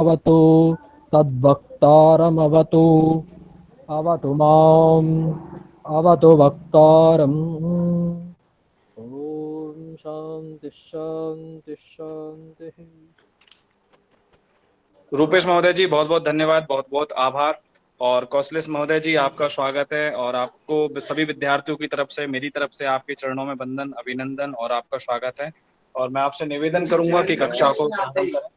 अवतु तद्वक्तारमवतु अवतु माम् अवतु वक्तारम्। ओम शांति शांति शांति। रूपेश महोदय जी बहुत बहुत धन्यवाद, बहुत बहुत आभार। और कौशलेश महोदय जी आपका स्वागत है, और आपको सभी विद्यार्थियों की तरफ से, मेरी तरफ से आपके चरणों में वंदन, अभिनंदन और आपका स्वागत है। और मैं आपसे निवेदन करूंगा कि कक्षा को प्रारंभ करें।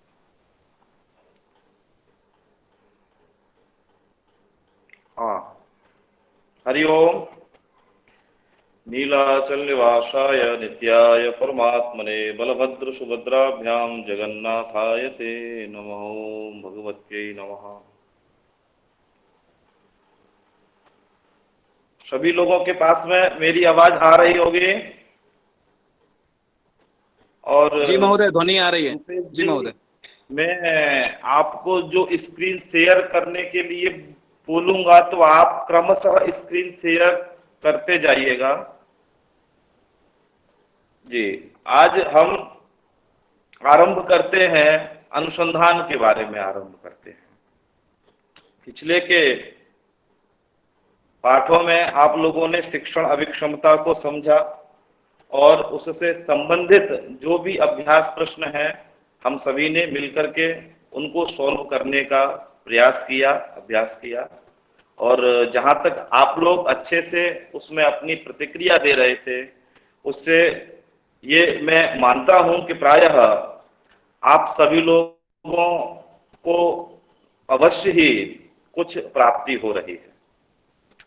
हाँ, हरि ओम। नीलाचल निवासाय नित्याय परमात्मने बलभद्र सुभद्राभ्यां जगन्नाथाय ते नमः। ओम भगवत्यै नमः। सभी लोगों के पास में मेरी आवाज आ रही होगी? और जी महोदय, ध्वनि आ रही है। रुपेश जी महोदय। मैं आपको जो स्क्रीन शेयर करने के लिए बोलूंगा तो आप क्रमशः स्क्रीन शेयर करते जाइएगा। जी, आज हम आरंभ करते हैं, अनुसंधान के बारे में आरंभ करते हैं। पिछले के पाठों में आप लोगों ने शिक्षण अभिक्षमता को समझा और उससे संबंधित जो भी अभ्यास प्रश्न हैं हम सभी ने मिलकर के उनको सॉल्व करने का प्रयास किया, अभ्यास किया। और जहां तक आप लोग अच्छे से उसमें अपनी प्रतिक्रिया दे रहे थे, उससे ये मैं मानता हूं कि प्रायः आप सभी लोगों को अवश्य ही कुछ प्राप्ति हो रही है।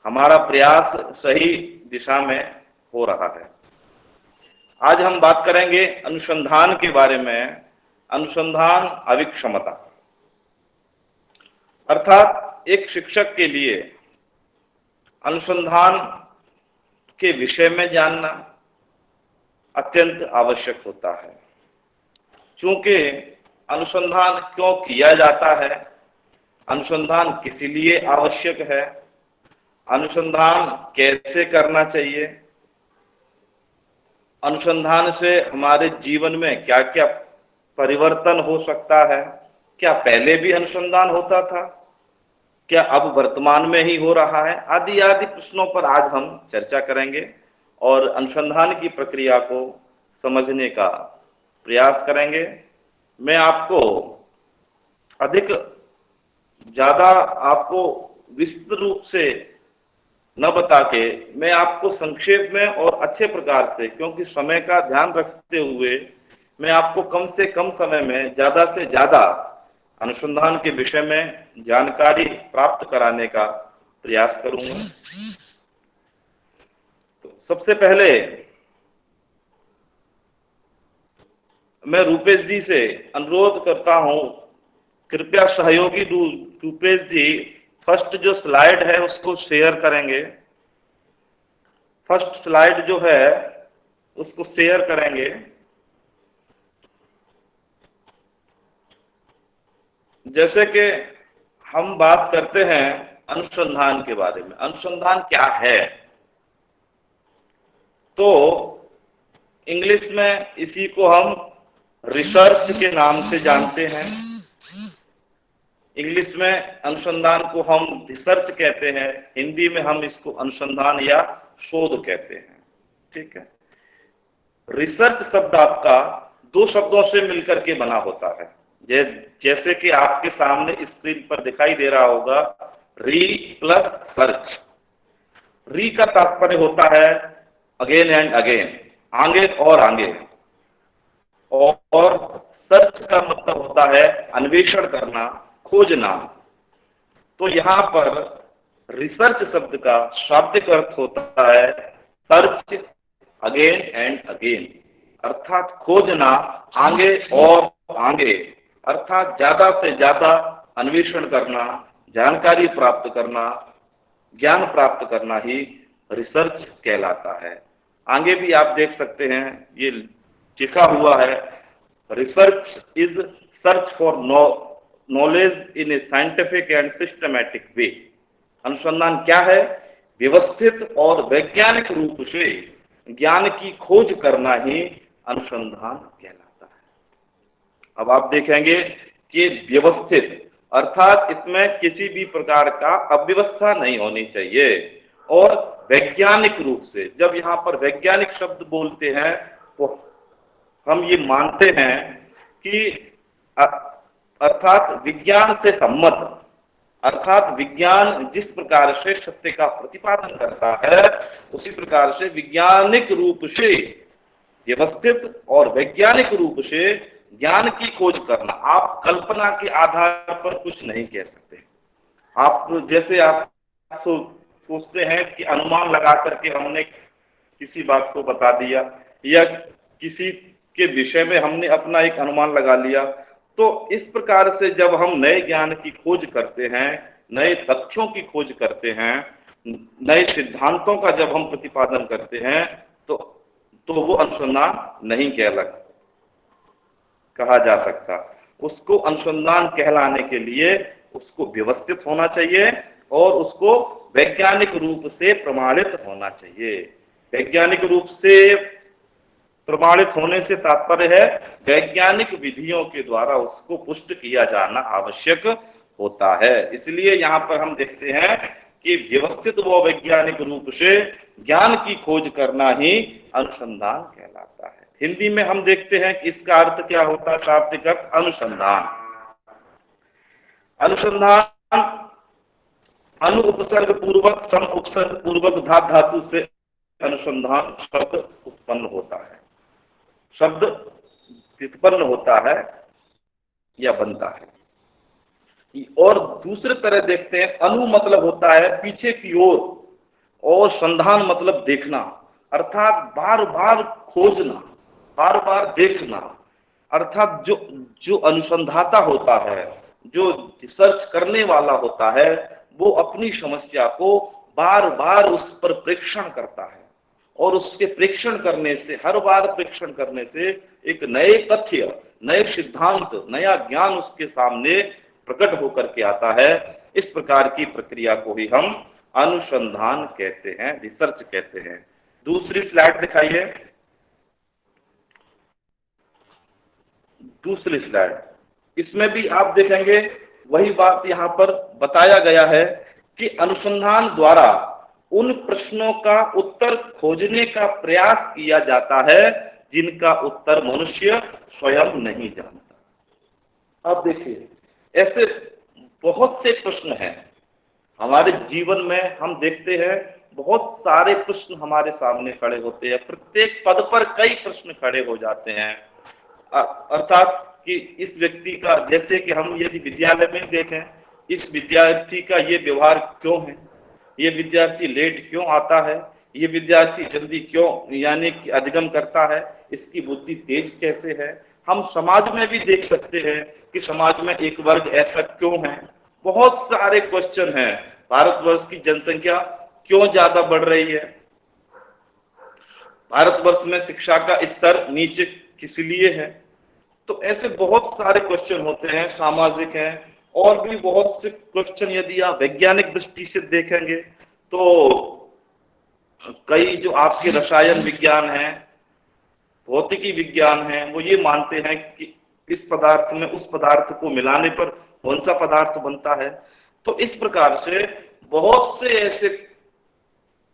हमारा प्रयास सही दिशा में हो रहा है। आज हम बात करेंगे अनुसंधान के बारे में। अनुसंधान अभिक्षमता अर्थात एक शिक्षक के लिए अनुसंधान के विषय में जानना अत्यंत आवश्यक होता है। चूंकि अनुसंधान क्यों किया जाता है, अनुसंधान किस लिए आवश्यक है, अनुसंधान कैसे करना चाहिए, अनुसंधान से हमारे जीवन में क्या क्या परिवर्तन हो सकता है, क्या पहले भी अनुसंधान होता था, क्या अब वर्तमान में ही हो रहा है, आदि आदि प्रश्नों पर आज हम चर्चा करेंगे और अनुसंधान की प्रक्रिया को समझने का प्रयास करेंगे। मैं आपको अधिक ज्यादा आपको विस्तृत रूप से न बता के मैं आपको संक्षेप में और अच्छे प्रकार से, क्योंकि समय का ध्यान रखते हुए मैं आपको कम से कम समय में ज्यादा से ज्यादा अनुसंधान के विषय में जानकारी प्राप्त कराने का प्रयास करूंगा। तो सबसे पहले मैं रूपेश जी से अनुरोध करता हूं, कृपया सहयोगी रूपेश जी फर्स्ट जो स्लाइड है उसको शेयर करेंगे। फर्स्ट स्लाइड जो है उसको शेयर करेंगे। जैसे कि हम बात करते हैं अनुसंधान के बारे में, अनुसंधान क्या है, तो इंग्लिश में इसी को हम रिसर्च के नाम से जानते हैं। इंग्लिश में अनुसंधान को हम रिसर्च कहते हैं, हिंदी में हम इसको अनुसंधान या शोध कहते हैं। ठीक है। रिसर्च शब्द आपका दो शब्दों से मिलकर के बना होता है। जैसे कि आपके सामने स्क्रीन पर दिखाई दे रहा होगा, री प्लस सर्च। री का तात्पर्य होता है अगेन एंड अगेन, आगे और आगे, और सर्च का मतलब होता है अन्वेषण करना, खोजना। तो यहां पर रिसर्च शब्द का शाब्दिक अर्थ होता है सर्च अगेन एंड अगेन, अर्थात खोजना आगे और आगे, अर्थात ज्यादा से ज्यादा अन्वेषण करना, जानकारी प्राप्त करना, ज्ञान प्राप्त करना ही रिसर्च कहलाता है। आगे भी आप देख सकते हैं, ये लिखा हुआ है, research is search for knowledge in A scientific and systematic way. अनुसंधान क्या है? व्यवस्थित और वैज्ञानिक रूप से ज्ञान की खोज करना ही अनुसंधान कहलाता है। अब आप देखेंगे कि व्यवस्थित, अर्थात इसमें किसी भी प्रकार का अव्यवस्था नहीं होनी चाहिए। और वैज्ञानिक रूप से, जब यहाँ पर वैज्ञानिक शब्द बोलते हैं तो हम ये मानते हैं कि अर्थात विज्ञान से सम्मत, अर्थात विज्ञान जिस प्रकार से सत्य का प्रतिपादन करता है उसी प्रकार से वैज्ञानिक रूप से व्यवस्थित और वैज्ञानिक रूप से ज्ञान की खोज करना। आप कल्पना के आधार पर कुछ नहीं कह सकते। आप जैसे आप सोचते हैं कि अनुमान लगा करके हमने किसी बात को बता दिया, या किसी के विषय में हमने अपना एक अनुमान लगा लिया, तो इस प्रकार से जब हम नए ज्ञान की खोज करते हैं, नए तथ्यों की खोज करते हैं, नए सिद्धांतों का जब हम प्रतिपादन करते हैं, तो वो अनुसंधान नहीं कहा जा सकता। उसको अनुसंधान कहलाने के लिए उसको व्यवस्थित होना चाहिए और उसको वैज्ञानिक रूप से प्रमाणित होना चाहिए। वैज्ञानिक रूप से प्रमाणित होने से तात्पर्य है वैज्ञानिक विधियों के द्वारा उसको पुष्ट किया जाना आवश्यक होता है। इसलिए यहाँ पर हम देखते हैं कि व्यवस्थित व वैज्ञानिक रूप से ज्ञान की खोज करना ही अनुसंधान कहलाता है। हिंदी में हम देखते हैं कि इसका अर्थ क्या होता है, शाब्दिक अर्थ अनुसंधान। अनुसंधान अनु उपसर्ग पूर्वक सम उपसर्ग पूर्वक धातु धातु से अनुसंधान शब्द उत्पन्न होता है, शब्द व्युत्पन्न होता है या बनता है। और दूसरे तरह देखते हैं, अनु मतलब होता है पीछे की ओर, और संधान मतलब देखना, अर्थात बार बार खोजना, बार बार देखना। अर्थात जो अनुसंधाता होता है, जो रिसर्च करने वाला होता है, वो अपनी समस्या को बार बार उस पर प्रेक्षण करता है, और उसके प्रेक्षण करने से, हर बार प्रेक्षण करने से एक नए तथ्य, नए सिद्धांत, नया ज्ञान उसके सामने प्रकट होकर के आता है। इस प्रकार की प्रक्रिया को ही हम अनुसंधान कहते हैं, रिसर्च कहते हैं। दूसरी स्लाइड दिखाइए, दूसरी स्लाइड। इसमें भी आप देखेंगे वही बात यहाँ पर बताया गया है कि अनुसंधान द्वारा उन प्रश्नों का उत्तर खोजने का प्रयास किया जाता है जिनका उत्तर मनुष्य स्वयं नहीं जानता। अब देखिए, ऐसे बहुत से प्रश्न हैं हमारे जीवन में, हम देखते हैं बहुत सारे प्रश्न हमारे सामने खड़े होते हैं, प्रत्येक पद पर कई प्रश्न खड़े हो जाते हैं। अर्थात कि इस व्यक्ति का, जैसे कि हम यदि विद्यालय में देखें, इस विद्यार्थी का ये व्यवहार क्यों है, ये विद्यार्थी लेट क्यों आता है, ये विद्यार्थी जल्दी क्यों यानी कि अधिगम करता है, इसकी बुद्धि तेज कैसे है। हम समाज में भी देख सकते हैं कि समाज में एक वर्ग ऐसा क्यों है। बहुत सारे क्वेश्चन हैं। भारतवर्ष की जनसंख्या क्यों ज्यादा बढ़ रही है, भारतवर्ष में शिक्षा का स्तर नीचे किस लिए है। तो ऐसे बहुत सारे क्वेश्चन होते हैं, सामाजिक हैं, और भी बहुत से क्वेश्चन यदि आप वैज्ञानिक दृष्टि से देखेंगे तो कई जो आपके रसायन विज्ञान है, भौतिकी विज्ञान है, वो ये मानते हैं कि इस पदार्थ में उस पदार्थ को मिलाने पर कौन सा पदार्थ बनता है। तो इस प्रकार से बहुत से ऐसे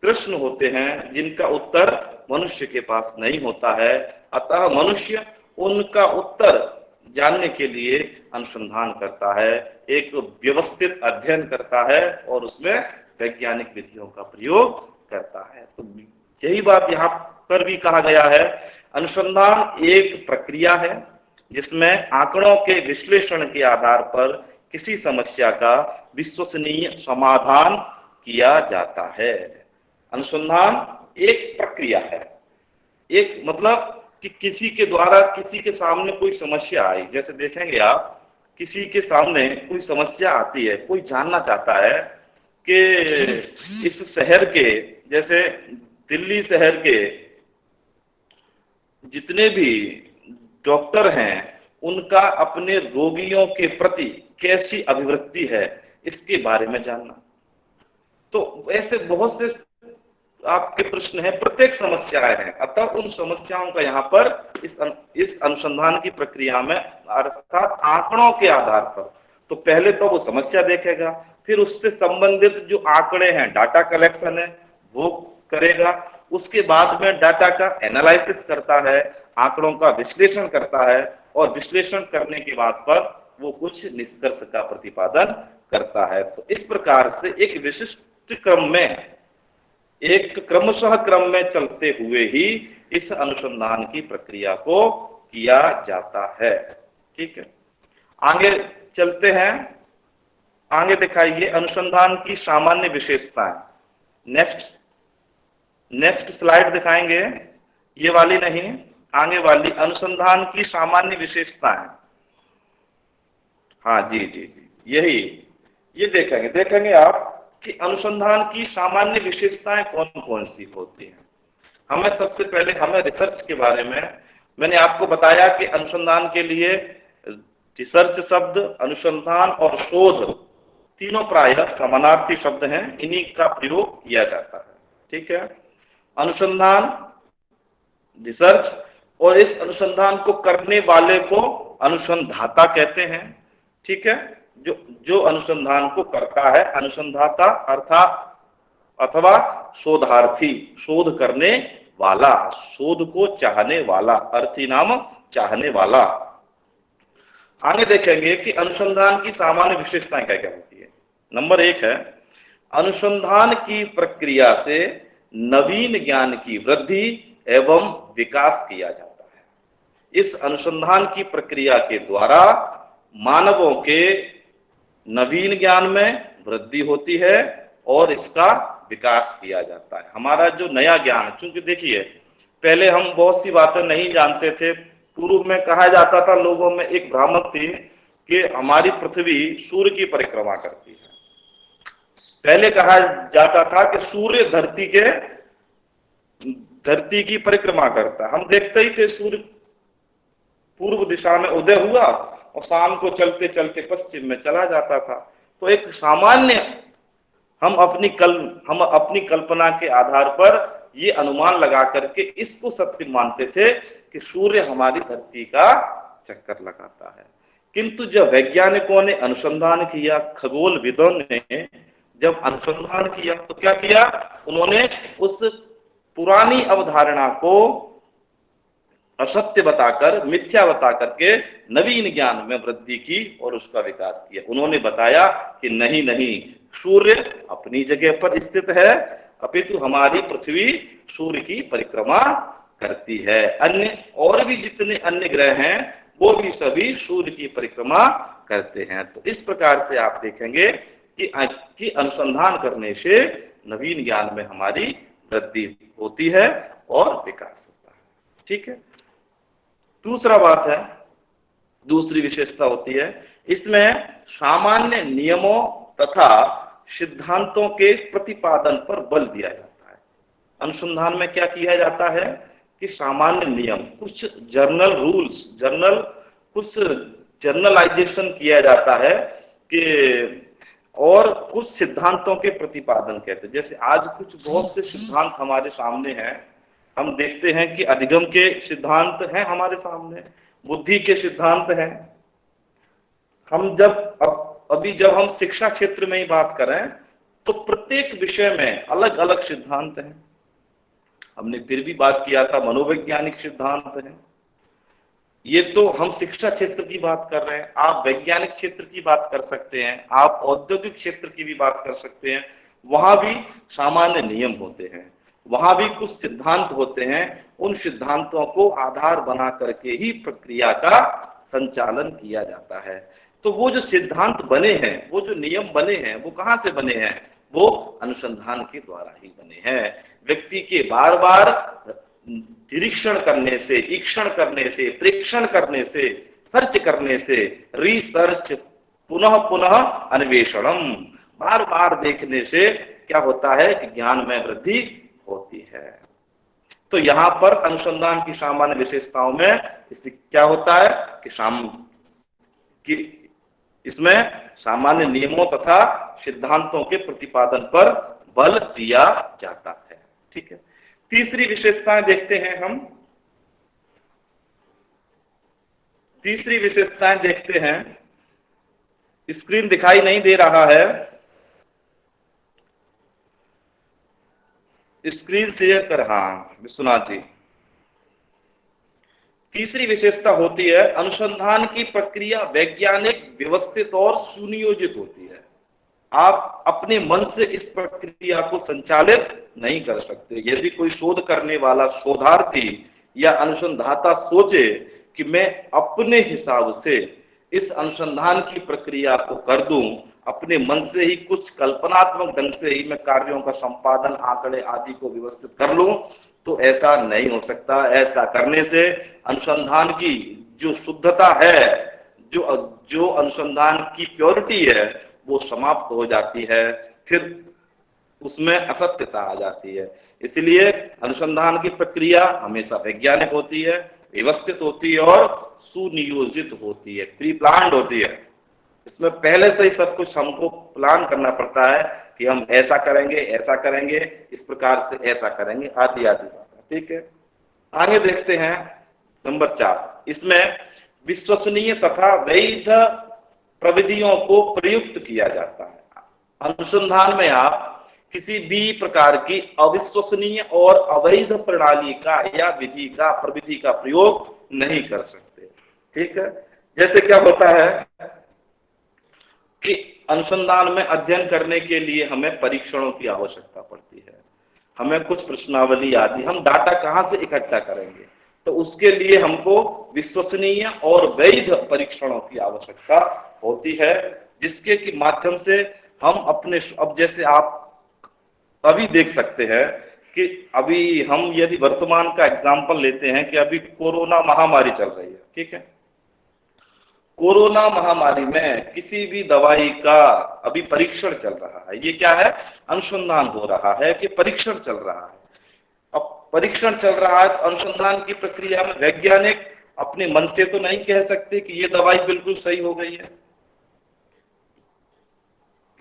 प्रश्न होते हैं जिनका उत्तर मनुष्य के पास नहीं होता है। अतः मनुष्य उनका उत्तर जानने के लिए अनुसंधान करता है, एक व्यवस्थित अध्ययन करता है और उसमें वैज्ञानिक विधियों का प्रयोग करता है। तो यही बात यहाँ पर भी कहा गया है, अनुसंधान एक प्रक्रिया है जिसमें आंकड़ों के विश्लेषण के आधार पर किसी समस्या का विश्वसनीय समाधान किया जाता है। अनुसंधान एक प्रक्रिया है, एक मतलब कि किसी के द्वारा किसी के सामने कोई समस्या आई, जैसे देखेंगे आप, किसी के सामने कोई समस्या आती है, कोई जानना चाहता है कि इस शहर के, जैसे दिल्ली शहर के जितने भी डॉक्टर हैं उनका अपने रोगियों के प्रति कैसी अभिवृत्ति है, इसके बारे में जानना। तो ऐसे बहुत से आपके प्रश्न है, प्रत्येक समस्याएं हैं, अतः उन समस्याओं का यहाँ पर इस अनुसंधान की प्रक्रिया में अर्थात आंकड़ों के आधार पर, तो पहले तो वो समस्या देखेगा, फिर उससे संबंधित जो आंकड़े हैं, डाटा कलेक्शन है वो करेगा, उसके बाद में डाटा का एनालिसिस करता है, आंकड़ों का विश्लेषण करता है, और विश्लेषण करने के बाद पर वो कुछ निष्कर्ष का प्रतिपादन करता है। तो इस प्रकार से एक विशिष्ट क्रम में, एक क्रमशः क्रम में चलते हुए ही इस अनुसंधान की प्रक्रिया को किया जाता है। ठीक है, आगे चलते हैं, आगे दिखाइए अनुसंधान की सामान्य विशेषताएं। नेक्स्ट स्लाइड दिखाएंगे, ये वाली नहीं, आगे वाली, अनुसंधान की सामान्य विशेषताएं। हाँ जी जी जी, यही, ये देखेंगे आप कि अनुसंधान की सामान्य विशेषताएं कौन कौन सी होती हैं। हमें सबसे पहले, हमें रिसर्च के बारे में, मैंने आपको बताया कि अनुसंधान के लिए रिसर्च शब्द, अनुसंधान और शोध तीनों प्रायः समानार्थी शब्द हैं, इन्हीं का प्रयोग किया जाता है। ठीक है, अनुसंधान, रिसर्च, और इस अनुसंधान को करने वाले को अनुसंधाता कहते हैं। ठीक है, जो अनुसंधान को करता है, अनुसंधाता अर्थात अथवा शोधार्थी, शोध करने वाला, शोध को चाहने वाला, अर्थी नाम चाहने वाला। आगे देखेंगे कि अनुसंधान की सामान्य विशेषताएं क्या क्या होती है। नंबर 1 है, अनुसंधान की प्रक्रिया से नवीन ज्ञान की वृद्धि एवं विकास किया जाता है। इस अनुसंधान की प्रक्रिया के द्वारा मानवों के नवीन ज्ञान में वृद्धि होती है और इसका विकास किया जाता है। हमारा जो नया ज्ञान, क्योंकि देखिए पहले हम बहुत सी बातें नहीं जानते थे, पूर्व में कहा जाता था, लोगों में एक भ्रामक थी कि हमारी पृथ्वी सूर्य की परिक्रमा करती है। पहले कहा जाता था कि सूर्य धरती की परिक्रमा करता है। हम देखते ही थे, सूर्य पूर्व दिशा में उदय हुआ और शाम को चलते चलते पश्चिम में चला जाता था। तो एक सामान्य, हम अपनी कल्पना के आधार पर ये अनुमान लगा करके इसको सत्य मानते थे कि सूर्य हमारी धरती का चक्कर लगाता है। किंतु जब वैज्ञानिकों ने अनुसंधान किया, खगोलविदों ने जब अनुसंधान किया, तो क्या किया, उन्होंने उस पुरानी अवधारणा को असत्य बताकर, मिथ्या बता करके नवीन ज्ञान में वृद्धि की और उसका विकास किया। उन्होंने बताया कि नहीं नहीं, सूर्य अपनी जगह पर स्थित है, अपितु हमारी पृथ्वी सूर्य की परिक्रमा करती है। अन्य और भी जितने अन्य ग्रह हैं वो भी सभी सूर्य की परिक्रमा करते हैं। तो इस प्रकार से आप देखेंगे कि अनुसंधान करने से नवीन ज्ञान में हमारी वृद्धि होती है और विकास होता है। ठीक है, दूसरा बात है, दूसरी विशेषता होती है, इसमें सामान्य नियमों तथा सिद्धांतों के प्रतिपादन पर बल दिया जाता है। अनुसंधान में क्या किया जाता है कि सामान्य नियम, कुछ जर्नल रूल्स, कुछ जर्नलाइजेशन किया जाता है कि, और कुछ सिद्धांतों के प्रतिपादन कहते हैं। जैसे आज कुछ बहुत से सिद्धांत हमारे सामने हैं, हम देखते हैं कि अधिगम के सिद्धांत हैं हमारे सामने, बुद्धि के सिद्धांत हैं। हम जब हम शिक्षा क्षेत्र में ही बात करें तो प्रत्येक विषय में अलग अलग सिद्धांत हैं। हमने फिर भी बात किया था मनोवैज्ञानिक सिद्धांत हैं। ये तो हम शिक्षा क्षेत्र की बात कर रहे हैं, आप वैज्ञानिक क्षेत्र की बात कर सकते हैं, आप औद्योगिक क्षेत्र की भी बात कर सकते हैं। वहां भी सामान्य नियम होते हैं, वहां भी कुछ सिद्धांत होते हैं। उन सिद्धांतों को आधार बना करके ही प्रक्रिया का संचालन किया जाता है। तो वो जो सिद्धांत बने हैं, वो जो नियम बने हैं, वो कहाँ से बने हैं, वो अनुसंधान के द्वारा ही बने हैं। व्यक्ति के बार बार निरीक्षण करने से, ईक्षण करने से, प्रेक्षण करने से, सर्च करने से, रिसर्च, पुनः पुनः अन्वेषणम, बार बार देखने से क्या होता है कि ज्ञान में वृद्धि होती है। तो यहाँ पर अनुसंधान की सामान्य विशेषताओं में इससे क्या होता है कि इसमें सामान्य नियमों तथा सिद्धांतों के प्रतिपादन पर बल दिया जाता है। ठीक है। तीसरी विशेषताएं देखते हैं हम। तीसरी विशेषताएं देखते हैं। स्क्रीन दिखाई नहीं दे रहा है, स्क्रीन शेयर कर। हाँ विश्वनाथ जी, तीसरी विशेषता होती है अनुसंधान की प्रक्रिया वैज्ञानिक, व्यवस्थित और सुनियोजित होती है। आप अपने मन से इस प्रक्रिया को संचालित नहीं कर सकते। यदि कोई शोध करने वाला शोधार्थी या अनुसंधाता सोचे कि मैं अपने हिसाब से इस अनुसंधान की प्रक्रिया को कर दूं, अपने मन से ही कुछ कल्पनात्मक ढंग से ही मैं कार्यों का संपादन, आंकड़े आदि को व्यवस्थित कर लूं, तो ऐसा नहीं हो सकता। ऐसा करने से अनुसंधान की जो शुद्धता है, जो अनुसंधान की प्योरिटी है, वो समाप्त हो जाती है, फिर उसमें असत्यता आ जाती है। इसलिए अनुसंधान की प्रक्रिया हमेशा वैज्ञानिक होती है, व्यवस्थित होती है और सुनियोजित होती है, प्री प्लान्ड होती है। इसमें पहले से ही सब कुछ हमको प्लान करना पड़ता है कि हम ऐसा करेंगे, ऐसा करेंगे, इस प्रकार से ऐसा करेंगे, आदि आदि। ठीक है, आगे देखते हैं नंबर 4। इसमें विश्वसनीय तथा वैध प्रविधियों को प्रयुक्त किया जाता है। अनुसंधान में आप किसी भी प्रकार की अविश्वसनीय और अवैध प्रणाली का या विधि का, प्रविधि का प्रयोग नहीं कर सकते। ठीक है, जैसे क्या होता है कि अनुसंधान में अध्ययन करने के लिए हमें परीक्षणों की आवश्यकता पड़ती है, हमें कुछ प्रश्नावली आदि, हम डाटा कहां से इकट्ठा करेंगे, तो उसके लिए हमको विश्वसनीय और वैध परीक्षणों की आवश्यकता होती है, जिसके की माध्यम से हम अपने, अब जैसे आप अभी देख सकते हैं कि अभी हम यदि वर्तमान का एग्जाम्पल लेते हैं कि अभी कोरोना महामारी चल रही है। ठीक है, कोरोना महामारी में किसी भी दवाई का अभी परीक्षण चल रहा है। ये क्या है, अनुसंधान हो रहा है कि परीक्षण चल रहा है। अब परीक्षण चल रहा है तो अनुसंधान की प्रक्रिया में वैज्ञानिक अपने मन से तो नहीं कह सकते कि ये दवाई बिल्कुल सही हो गई है।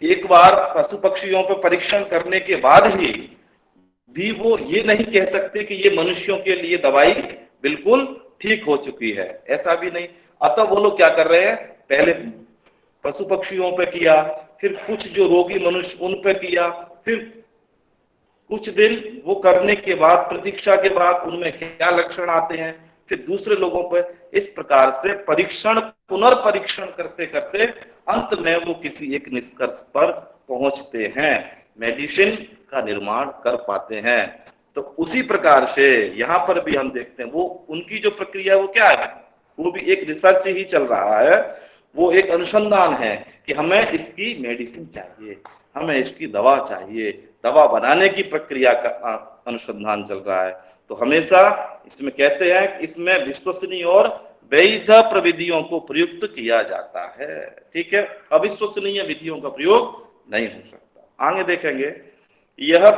एक बार पशु पक्षियों पर परीक्षण करने के बाद ही भी वो ये नहीं कह सकते कि ये मनुष्यों के लिए दवाई बिल्कुल ठीक हो चुकी है, ऐसा भी नहीं। अतः वो लोग क्या कर रहे हैं, पहले पशु पक्षियों पे किया, फिर कुछ जो रोगी मनुष्य उन पे किया, फिर कुछ दिन वो करने के बाद, प्रतीक्षा के बाद उनमें क्या लक्षण आते हैं, फिर दूसरे लोगों पर, इस प्रकार से परीक्षण पुनर्परीक्षण करते करते अंत में वो किसी एक निष्कर्ष पर पहुंचते हैं, मेडिसिन का निर्माण कर पाते हैं। तो उसी प्रकार से यहाँ पर भी हम देखते हैं वो उनकी जो प्रक्रिया वो क्या है, वो भी एक रिसर्च ही चल रहा है, वो एक अनुसंधान है कि हमें इसकी मेडिसिन चाहिए, हमें इसकी दवा चाहिए, दवा बनाने की प्रक्रिया का अनुसंधान चल रहा है। तो हमेशा इसमें कहते हैं कि इसमें विश्वसनीय और वैध प्रविधियों को प्रयुक्त किया जाता है। ठीक है, अविश्वसनीय विधियों का प्रयोग नहीं हो सकता। आगे देखेंगे, यह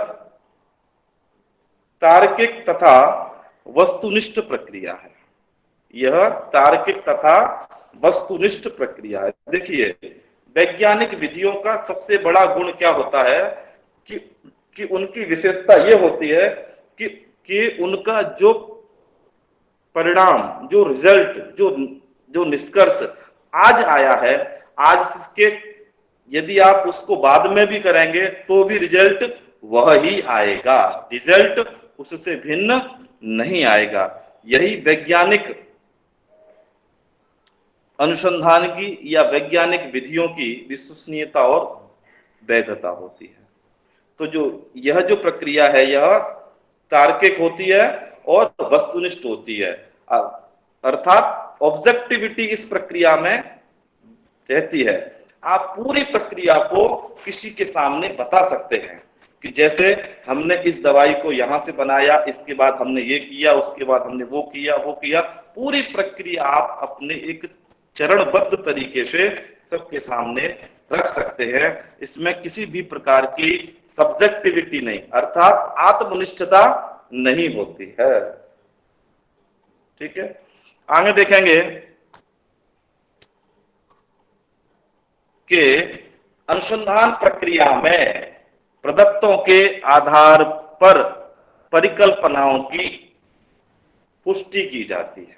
तार्किक तथा वस्तुनिष्ठ प्रक्रिया है। यह तार्किक तथा वस्तुनिष्ठ प्रक्रिया है। देखिए, वैज्ञानिक विधियों का सबसे बड़ा गुण क्या होता है कि उनकी विशेषता ये होती है कि उनका जो परिणाम, जो रिजल्ट, जो निष्कर्ष आज आया है, आज इसके यदि आप उसको बाद में भी करेंगे तो भी रिजल्ट वह ही आएगा, रिजल्ट उससे भिन्न नहीं आएगा। यही वैज्ञानिक अनुसंधान की या वैज्ञानिक विधियों की विश्वसनीयता और वैधता होती है। तो यह जो प्रक्रिया है यह तार्किक होती है और वस्तुनिष्ठ होती है, अर्थात ऑब्जेक्टिविटी इस प्रक्रिया में रहती है। आप पूरी प्रक्रिया को किसी के सामने बता सकते हैं कि जैसे हमने इस दवाई को यहां से बनाया, इसके बाद हमने ये किया, उसके बाद हमने वो किया, पूरी प्रक्रिया आप अपने एक चरणबद्ध तरीके से सबके सामने रख सकते हैं। इसमें किसी भी प्रकार की सब्जेक्टिविटी नहीं, अर्थात आत्मनिष्ठता नहीं होती है। ठीक है, आगे देखेंगे कि अनुसंधान प्रक्रिया में प्रदत्तों के आधार पर परिकल्पनाओं की पुष्टि की जाती है।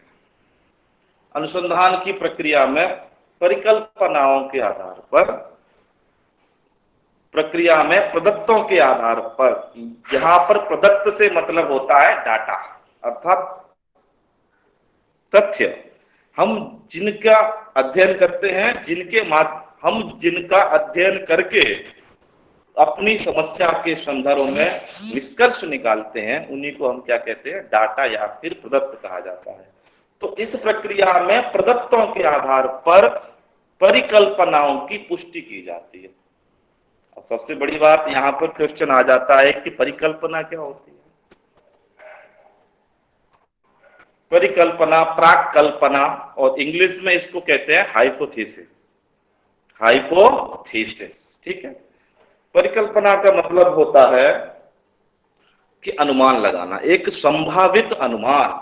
अनुसंधान की प्रक्रिया में परिकल्पनाओं के आधार पर, प्रक्रिया में प्रदत्तों के आधार पर, यहां पर प्रदत्त से मतलब होता है डाटा अर्थात तथ्य, हम जिनका अध्ययन करते हैं, हम जिनका अध्ययन करके अपनी समस्या के संदर्भ में निष्कर्ष निकालते हैं, उन्हीं को हम क्या कहते हैं, डाटा या फिर प्रदत्त कहा जाता है। तो इस प्रक्रिया में प्रदत्तों के आधार पर परिकल्पनाओं की पुष्टि की जाती है। और सबसे बड़ी बात यहां पर क्वेश्चन आ जाता है कि परिकल्पना क्या होती है। परिकल्पना, प्राक कल्पना, और इंग्लिश में इसको कहते हैं हाइपोथेसिस। हाइपोथेसिस, ठीक है। परिकल्पना का मतलब होता है कि अनुमान लगाना, एक संभावित अनुमान,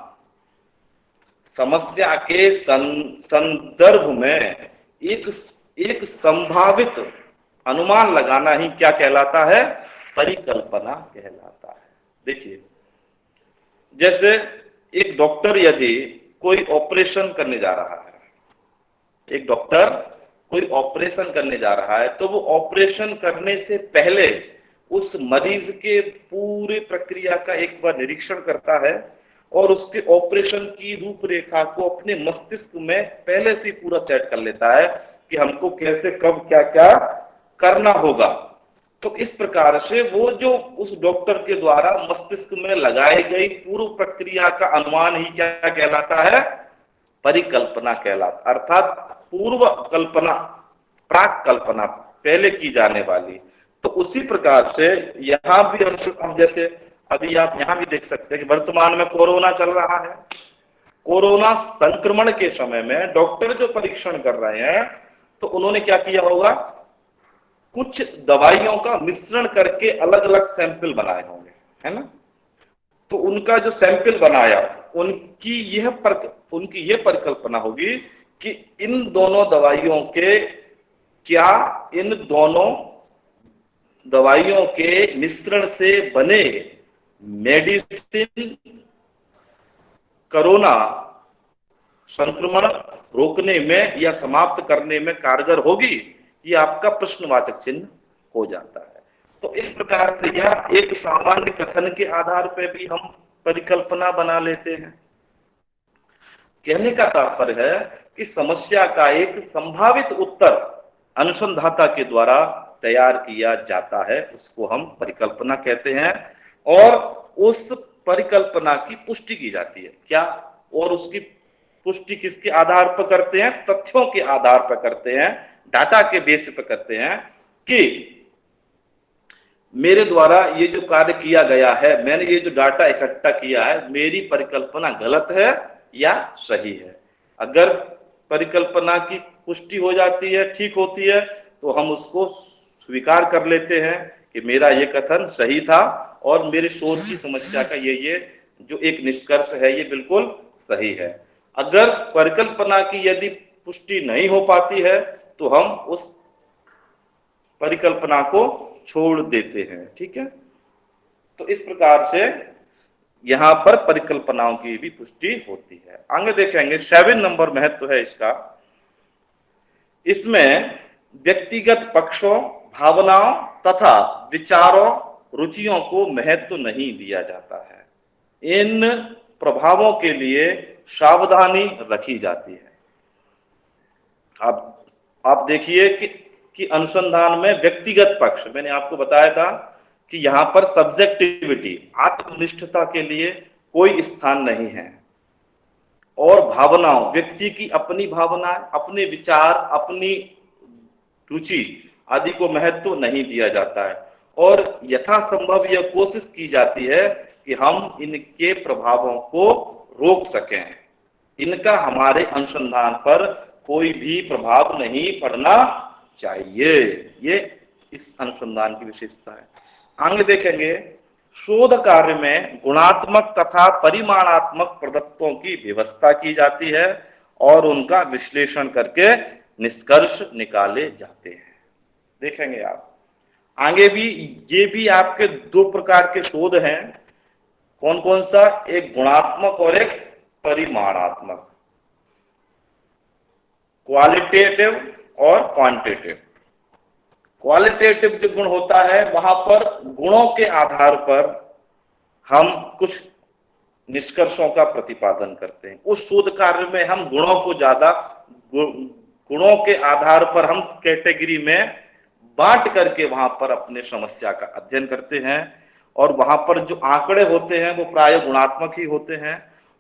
समस्या के संदर्भ में एक संभावित अनुमान लगाना ही क्या कहलाता है, परिकल्पना कहलाता है। देखिए, जैसे एक डॉक्टर यदि कोई ऑपरेशन करने जा रहा है, एक डॉक्टर कोई ऑपरेशन करने जा रहा है, तो वो ऑपरेशन करने से पहले उस मरीज के पूरे प्रक्रिया का एक बार निरीक्षण करता है और उसके ऑपरेशन की रूपरेखा को अपने मस्तिष्क में पहले से पूरा सेट कर लेता है कि हमको कैसे, कब, क्या क्या करना होगा। तो इस प्रकार से वो जो उस डॉक्टर के द्वारा मस्तिष्क में लगाई गई पूर्व प्रक्रिया का अनुमान ही क्या कहलाता है, परिकल्पना कहलाता, अर्थात पूर्व कल्पना, प्राक कल्पना, पहले की जाने वाली। तो उसी प्रकार से यहां भी हम, जैसे अभी आप यहां भी देख सकते हैं कि वर्तमान में कोरोना चल रहा है। कोरोना संक्रमण के समय में डॉक्टर जो परीक्षण कर रहे हैं, तो उन्होंने क्या किया होगा, कुछ दवाइयों का मिश्रण करके अलग अलग सैंपल बनाए होंगे, है ना। तो उनका जो सैंपल बनाया, उनकी यह परिकल्पना होगी कि इन दोनों दवाइयों के, क्या इन दोनों दवाइयों के मिश्रण से बने मेडिसिन कोरोना संक्रमण रोकने में या समाप्त करने में कारगर होगी, ये आपका प्रश्नवाचक चिन्ह हो जाता है। तो इस प्रकार से यह एक सामान्य कथन के आधार पर भी हम परिकल्पना बना लेते हैं। कहने का तात्पर्य है कि समस्या का एक संभावित उत्तर अनुसंधाता के द्वारा तैयार किया जाता है, उसको हम परिकल्पना कहते हैं। और उस परिकल्पना की पुष्टि की जाती है, क्या, और उसकी पुष्टि किसके आधार पर करते हैं, तथ्यों के आधार पर करते हैं, डाटा के बेस पर करते हैं कि मेरे द्वारा ये जो कार्य किया गया है, मैंने ये जो डाटा इकट्ठा किया है, मेरी परिकल्पना गलत है या सही है। अगर परिकल्पना की पुष्टि हो जाती है, ठीक होती है, तो हम उसको स्वीकार कर लेते हैं कि मेरा ये कथन सही था और मेरे शोध की समस्या का ये जो एक निष्कर्ष है ये बिल्कुल सही है। अगर परिकल्पना की यदि पुष्टि नहीं हो पाती है तो हम उस परिकल्पना को छोड़ देते हैं, ठीक है। तो इस प्रकार से यहां पर परिकल्पनाओं की भी पुष्टि होती है। आगे देखेंगे 7 नंबर महत्व है इसका। इसमें व्यक्तिगत पक्षों, भावनाओं तथा विचारों, रुचियों को महत्व नहीं दिया जाता है। इन प्रभावों के लिए सावधानी रखी जाती है। आप देखिए कि अनुसंधान में व्यक्तिगत पक्ष, मैंने आपको बताया था कि यहां पर सब्जेक्टिविटी, आत्मनिष्ठता के लिए कोई स्थान नहीं है। और भावनाओं, व्यक्ति की अपनी भावनाएं, अपने विचार, अपनी रुचि आदि को महत्व नहीं दिया जाता है। और यथासंभव यह कोशिश की जाती है कि हम इनके प्रभावों को रोक सकें, इनका हमारे अनुसंधान पर कोई भी प्रभाव नहीं पड़ना चाहिए। ये इस अनुसंधान की विशेषता है। आगे देखेंगे, शोध कार्य में गुणात्मक तथा परिमाणात्मक प्रदत्तों की व्यवस्था की जाती है और उनका विश्लेषण करके निष्कर्ष निकाले जाते हैं। देखेंगे आप आगे भी, ये भी आपके 2 प्रकार के शोध हैं। कौन कौन सा? एक गुणात्मक और एक परिमाणात्मक, क्वालिटेटिव और क्वांटिटेटिव। क्वालिटेटिव जो गुण होता है वहां पर गुणों के आधार पर हम कुछ निष्कर्षों का प्रतिपादन करते हैं। उस शोध कार्य में हम गुणों को ज्यादा, गुणों के आधार पर हम कैटेगरी में बांट करके वहां पर अपने समस्या का अध्ययन करते हैं। और वहां पर जो आंकड़े होते हैं वो प्राय गुणात्मक ही होते हैं।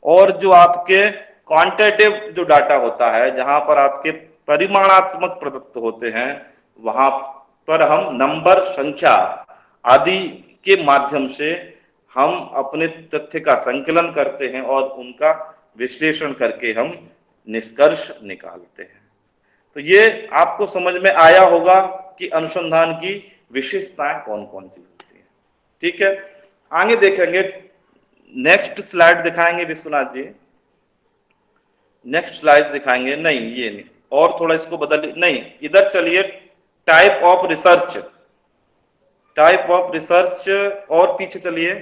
और जो आपके क्वांटिटेटिव जो डाटा होता है, जहां पर आपके परिमाणात्मक प्रदत्त होते हैं, वहां पर हम नंबर, संख्या आदि के माध्यम से हम अपने तथ्य का संकलन करते हैं और उनका विश्लेषण करके हम निष्कर्ष निकालते हैं। तो ये आपको समझ में आया होगा कि अनुसंधान की विशेषताएं कौन कौन सी होती हैं। ठीक है, आगे देखेंगे, नेक्स्ट स्लाइड दिखाएंगे विश्वनाथ जी। नेक्स्ट स्लाइड दिखाएंगे, नहीं ये नहीं, और थोड़ा इसको बदल, नहीं इधर चलिए, type of research, type of research, और पीछे चलिए,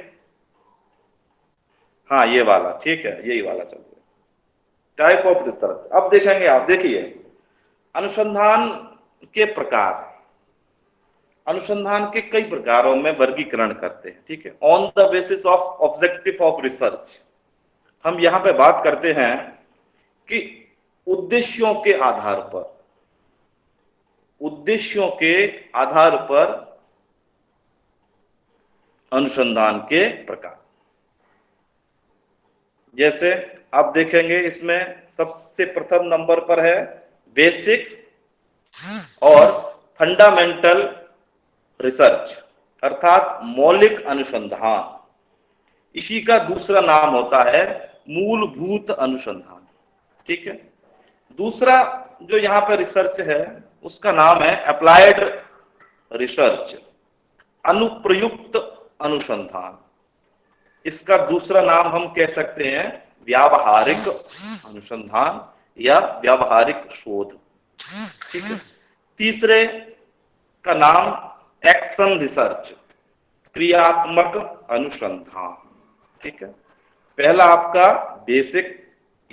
हाँ ये वाला, ठीक है यही वाला चल रहा है, टाइप ऑफ रिसर्च। अब देखेंगे आप, देखिए अनुसंधान के प्रकार, अनुसंधान के कई प्रकारों में वर्गीकरण करते हैं। ठीक है, on the basis of objective of research, हम यहां पे बात करते हैं कि उद्देश्यों के आधार पर, उद्देश्यों के आधार पर अनुसंधान के प्रकार। जैसे आप देखेंगे इसमें सबसे प्रथम नंबर पर है बेसिक और फंडामेंटल रिसर्च, अर्थात मौलिक अनुसंधान। इसी का दूसरा नाम होता है मूलभूत अनुसंधान। ठीक है, दूसरा जो यहां पर रिसर्च है उसका नाम है अप्लाइड रिसर्च, अनुप्रयुक्त अनुसंधान। इसका दूसरा नाम हम कह सकते हैं व्यावहारिक अनुसंधान या व्यावहारिक शोध। ठीक है, तीसरे का नाम एक्शन रिसर्च, क्रियात्मक अनुसंधान। ठीक है, पहला आपका बेसिक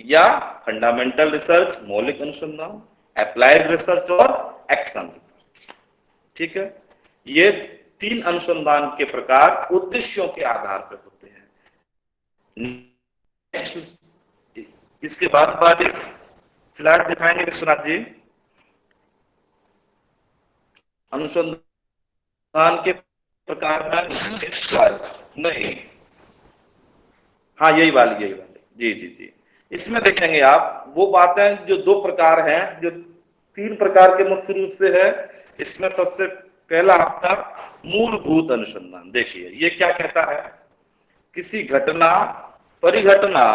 या फंडामेंटल रिसर्च, मौलिक अनुसंधान, अप्लाइड रिसर्च और एक्शन रिसर्च। ठीक है, ये तीन अनुसंधान के प्रकार उद्देश्यों के आधार पर होते हैं। नेक्स्ट, इसके बाद इस स्लाइड दिखाएंगे विश्वनाथ जी, अनुसंधान के प्रकार में नहीं, हाँ यही वाली, जी जी जी, इसमें देखेंगे आप वो बातें जो दो प्रकार हैं, जो तीन प्रकार के मुख्य रूप से है। इसमें सबसे पहला आपका मूलभूत अनुसंधान। देखिए ये क्या कहता है, किसी घटना, परिघटना,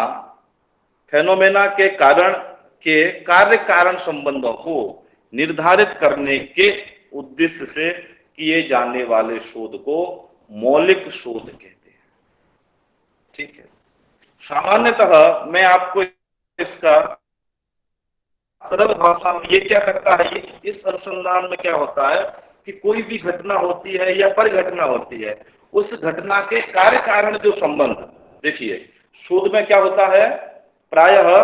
फेनोमेना के कारण के कार्य कारण संबंधों को निर्धारित करने के उद्देश्य से किए जाने वाले शोध को मौलिक शोध कहते हैं। ठीक है, सामान्यतः मैं आपको इसका सरल भाषा में ये क्या करता है, इस अनुसंधान में क्या होता है कि कोई भी घटना होती है या परिघटना होती है, उस घटना के कार्य कारण जो संबंध, देखिए शोध में क्या होता है, प्रायः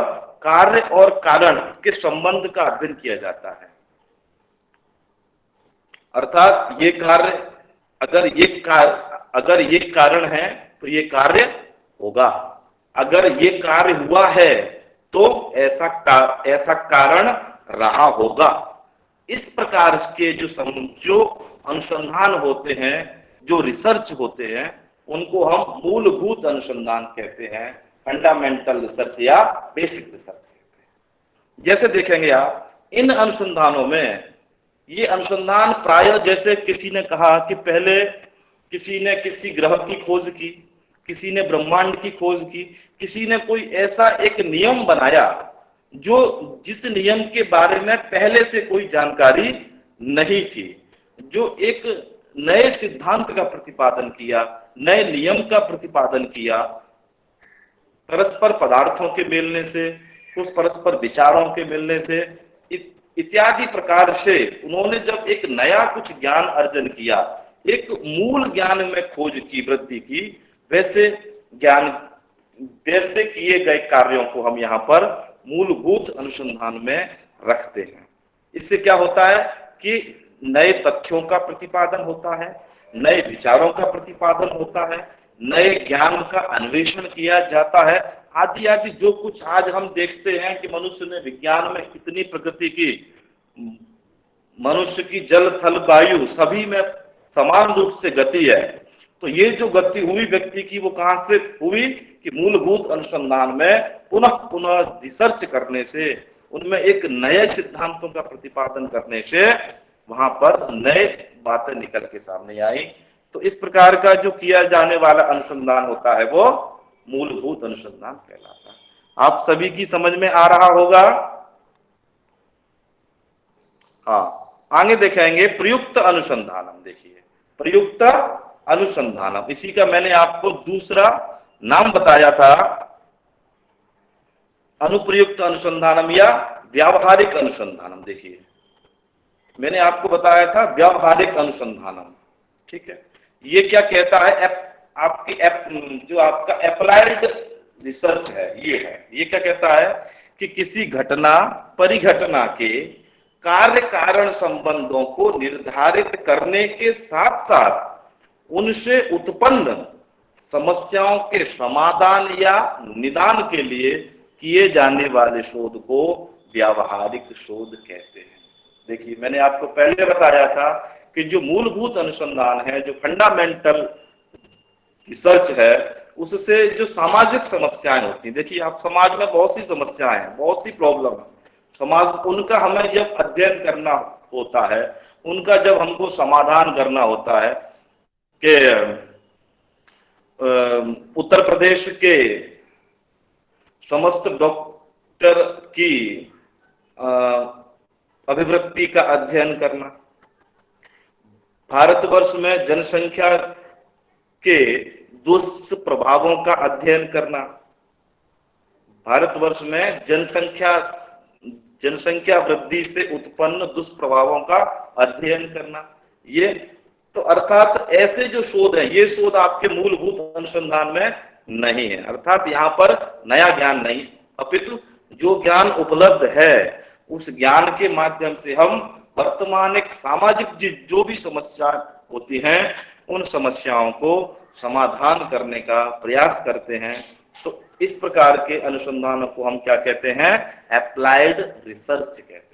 कार्य और कारण के संबंध का अध्ययन किया जाता है। अर्थात ये कार्य, अगर ये कारण है तो ये कार्य होगा, अगर ये कार्य हुआ है तो ऐसा कारण रहा होगा। इस प्रकार के जो अनुसंधान होते हैं, जो रिसर्च होते हैं, उनको हम मूलभूत अनुसंधान कहते हैं, फंडामेंटल रिसर्च या बेसिक रिसर्च कहते हैं। जैसे देखेंगे आप इन अनुसंधानों में, ये अनुसंधान प्राय, जैसे किसी ने कहा कि पहले किसी ने किसी ग्रह की खोज की, किसी ने ब्रह्मांड की खोज की, किसी ने कोई ऐसा एक नियम बनाया जो जिस नियम के बारे में पहले से कोई जानकारी नहीं थी, जो एक नए सिद्धांत का प्रतिपादन किया, नए नियम का प्रतिपादन किया, परस्पर पदार्थों के मिलने से, कुछ परस्पर विचारों के मिलने से, इत्यादि प्रकार से उन्होंने जब एक नया कुछ ज्ञान अर्जन किया, एक मूल ज्ञान में खोज की, वृद्धि की, वैसे ज्ञान जैसे किए गए कार्यों को हम यहाँ पर मूलभूत अनुसंधान में रखते हैं। इससे क्या होता है कि नए तथ्यों का प्रतिपादन होता है, नए विचारों का प्रतिपादन होता है, नए ज्ञान का अन्वेषण किया जाता है, आदि आदि जो कुछ आज हम देखते हैं कि मनुष्य ने विज्ञान में कितनी प्रगति की, मनुष्य की जल थल वायु सभी में समान रूप से गति है। तो ये जो गति हुई व्यक्ति की, वो कहां से हुई कि मूलभूत अनुसंधान में पुनः पुनः रिसर्च करने से, उनमें एक नए सिद्धांतों का प्रतिपादन करने से वहां पर नए बातें निकल के सामने आई। तो इस प्रकार का जो किया जाने वाला अनुसंधान होता है वो मूलभूत अनुसंधान कहलाता है। आप सभी की समझ में आ रहा होगा। हाँ, आगे देखेंगे प्रयुक्त अनुसंधानम। देखिए प्रयुक्त अनुसंधानम, इसी का मैंने आपको दूसरा नाम बताया था, अनुप्रयुक्त अनुसंधानम या व्यावहारिक अनुसंधानम। देखिए मैंने आपको बताया था व्यावहारिक अनुसंधानम, ठीक है। ये क्या कहता है, जो आपका अप्लाइड रिसर्च है, ये क्या कहता है कि किसी घटना परिघटना के कार्य कारण संबंधों को निर्धारित करने के साथ साथ उनसे उत्पन्न समस्याओं के समाधान या निदान के लिए किए जाने वाले शोध को व्यावहारिक शोध कहते हैं। देखिए मैंने आपको पहले बताया था कि जो मूलभूत अनुसंधान है, जो फंडामेंटल रिसर्च है, उससे जो सामाजिक समस्याएं होती हैं, देखिए आप समाज में बहुत सी समस्याएं हैं, बहुत सी प्रॉब्लम है समाज, उनका हमें जब अध्ययन करना होता है, उनका जब हमको समाधान करना होता है कि उत्तर प्रदेश के समस्त डॉक्टर की अभिवृत्ति का अध्ययन करना, भारतवर्ष में जनसंख्या के दुष्प्रभावों का अध्ययन करना, भारतवर्ष में जनसंख्या वृद्धि से उत्पन्न दुष्प्रभावों का अध्ययन करना, ये तो अर्थात ऐसे जो शोध है, ये शोध आपके मूलभूत अनुसंधान में नहीं है। अर्थात यहाँ पर नया ज्ञान नहीं, अपितु जो ज्ञान उपलब्ध है उस ज्ञान के माध्यम से हम वर्तमान एक सामाजिक जो भी समस्या होती हैं, उन समस्याओं को समाधान करने का प्रयास करते हैं। तो इस प्रकार के अनुसंधानों को हम क्या कहते हैं, अप्लाइड रिसर्च कहते हैं।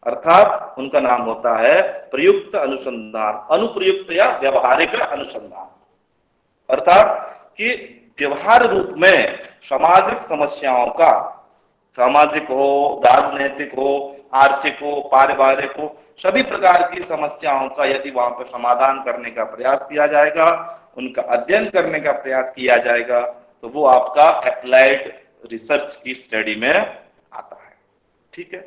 अर्थात उनका नाम होता है प्रयुक्त अनुसंधान, अनुप्रयुक्त या व्यावहारिक अनुसंधान। अर्थात कि व्यवहार रूप में सामाजिक समस्याओं का, सामाजिक हो, राजनैतिक हो, आर्थिक हो, पारिवारिक हो, सभी प्रकार की समस्याओं का यदि वहां पर समाधान करने का प्रयास किया जाएगा, उनका अध्ययन करने का प्रयास किया जाएगा, तो वो आपका अप्लाइड रिसर्च की स्टडी में आता है। ठीक है,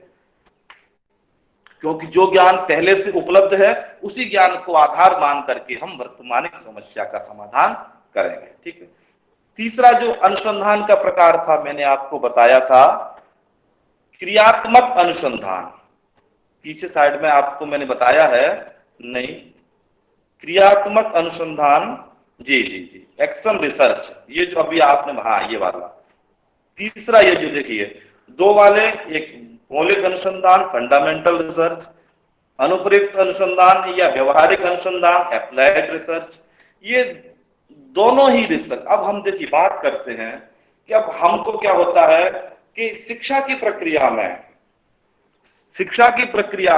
क्योंकि जो ज्ञान पहले से उपलब्ध है उसी ज्ञान को आधार मान करके हम वर्तमान समस्या का समाधान करेंगे। ठीक है, तीसरा जो अनुसंधान का प्रकार था, मैंने आपको बताया था क्रियात्मक अनुसंधान। पीछे साइड में आपको मैंने बताया है, नहीं, क्रियात्मक अनुसंधान, जी जी जी, एक्शन रिसर्च, ये जो अभी आपने, हाँ ये वाला तीसरा, ये जो देखिए दो वाले, एक मौलिक अनुसंधान फंडामेंटल रिसर्च, अनुप्रयुक्त अनुसंधान या व्यवहारिक अनुसंधान अप्लाइड रिसर्च, ये दोनों ही रिसर्च। अब हम देखिए बात करते हैं कि अब हमको क्या होता है कि शिक्षा की प्रक्रिया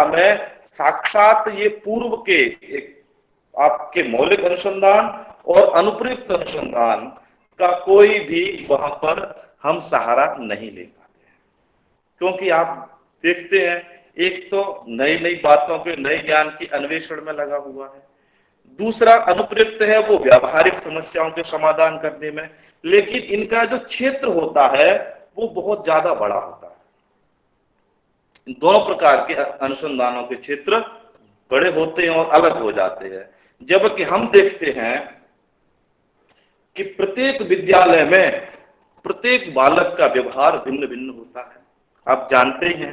में साक्षात ये पूर्व के एक आपके मौलिक अनुसंधान और अनुप्रयुक्त अनुसंधान का कोई भी वहां पर हम सहारा नहीं ले पाते हैं, क्योंकि आप देखते हैं एक तो नई नई बातों के, नए ज्ञान की अन्वेषण में लगा हुआ है, दूसरा अनुप्रयुक्त है वो व्यावहारिक समस्याओं के समाधान करने में, लेकिन इनका जो क्षेत्र होता है वो बहुत ज्यादा बड़ा होता है। इन दोनों प्रकार के अनुसंधानों के क्षेत्र बड़े होते हैं और अलग हो जाते हैं, जबकि हम देखते हैं कि प्रत्येक विद्यालय में प्रत्येक बालक का व्यवहार भिन्न भिन्न होता है। आप जानते हैं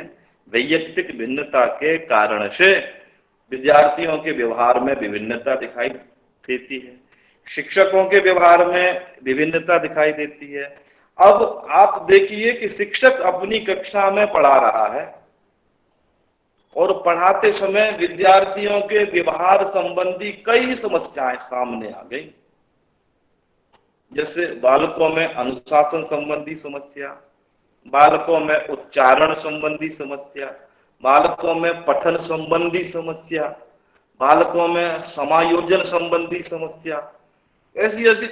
वैयक्तिक भिन्नता के कारण से विद्यार्थियों के व्यवहार में विभिन्नता दिखाई देती है, शिक्षकों के व्यवहार में विभिन्नता दिखाई देती है। अब आप देखिए कि शिक्षक अपनी कक्षा में पढ़ा रहा है और पढ़ाते समय विद्यार्थियों के व्यवहार संबंधी कई समस्याएं सामने आ गई। जैसे बालकों में अनुशासन संबंधी समस्या, बालकों में उच्चारण संबंधी समस्या, बालकों में पठन संबंधी समस्या, बालकों में समायोजन संबंधी समस्या, ऐसी ऐसी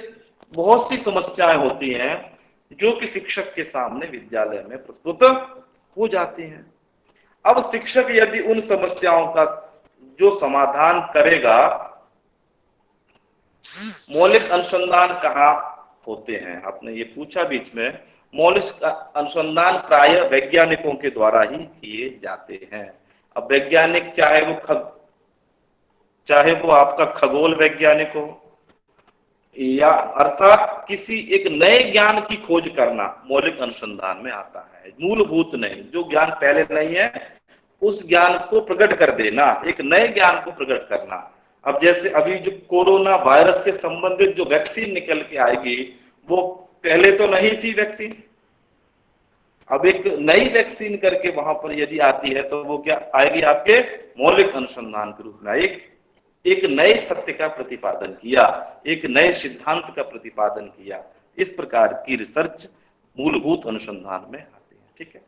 बहुत सी समस्याएं होती हैं जो कि शिक्षक के सामने विद्यालय में प्रस्तुत हो जाती हैं। अब शिक्षक यदि उन समस्याओं का जो समाधान करेगा, मौलिक अनुसंधान कहाँ होते हैं, आपने ये पूछा बीच में। मौलिक अनुसंधान प्राय वैज्ञानिकों के द्वारा ही किए जाते हैं। अब वैज्ञानिक चाहे वो आपका खगोल वैज्ञानिक हो या अर्थात किसी एक नए ज्ञान की खोज करना मौलिक अनुसंधान में आता है। मूलभूत नहीं, जो ज्ञान पहले नहीं है उस ज्ञान को प्रकट कर देना, एक नए ज्ञान को प्रकट करना। अब जैसे अभी जो कोरोना वायरस से संबंधित जो वैक्सीन निकल के आएगी, वो पहले तो नहीं थी वैक्सीन, अब एक नई वैक्सीन करके वहां पर यदि आती है तो वो क्या आएगी, आपके मौलिक अनुसंधान के रूप में एक नए सत्य का प्रतिपादन किया, एक नए सिद्धांत का प्रतिपादन किया। इस प्रकार की रिसर्च मूलभूत अनुसंधान में आती है। ठीक है,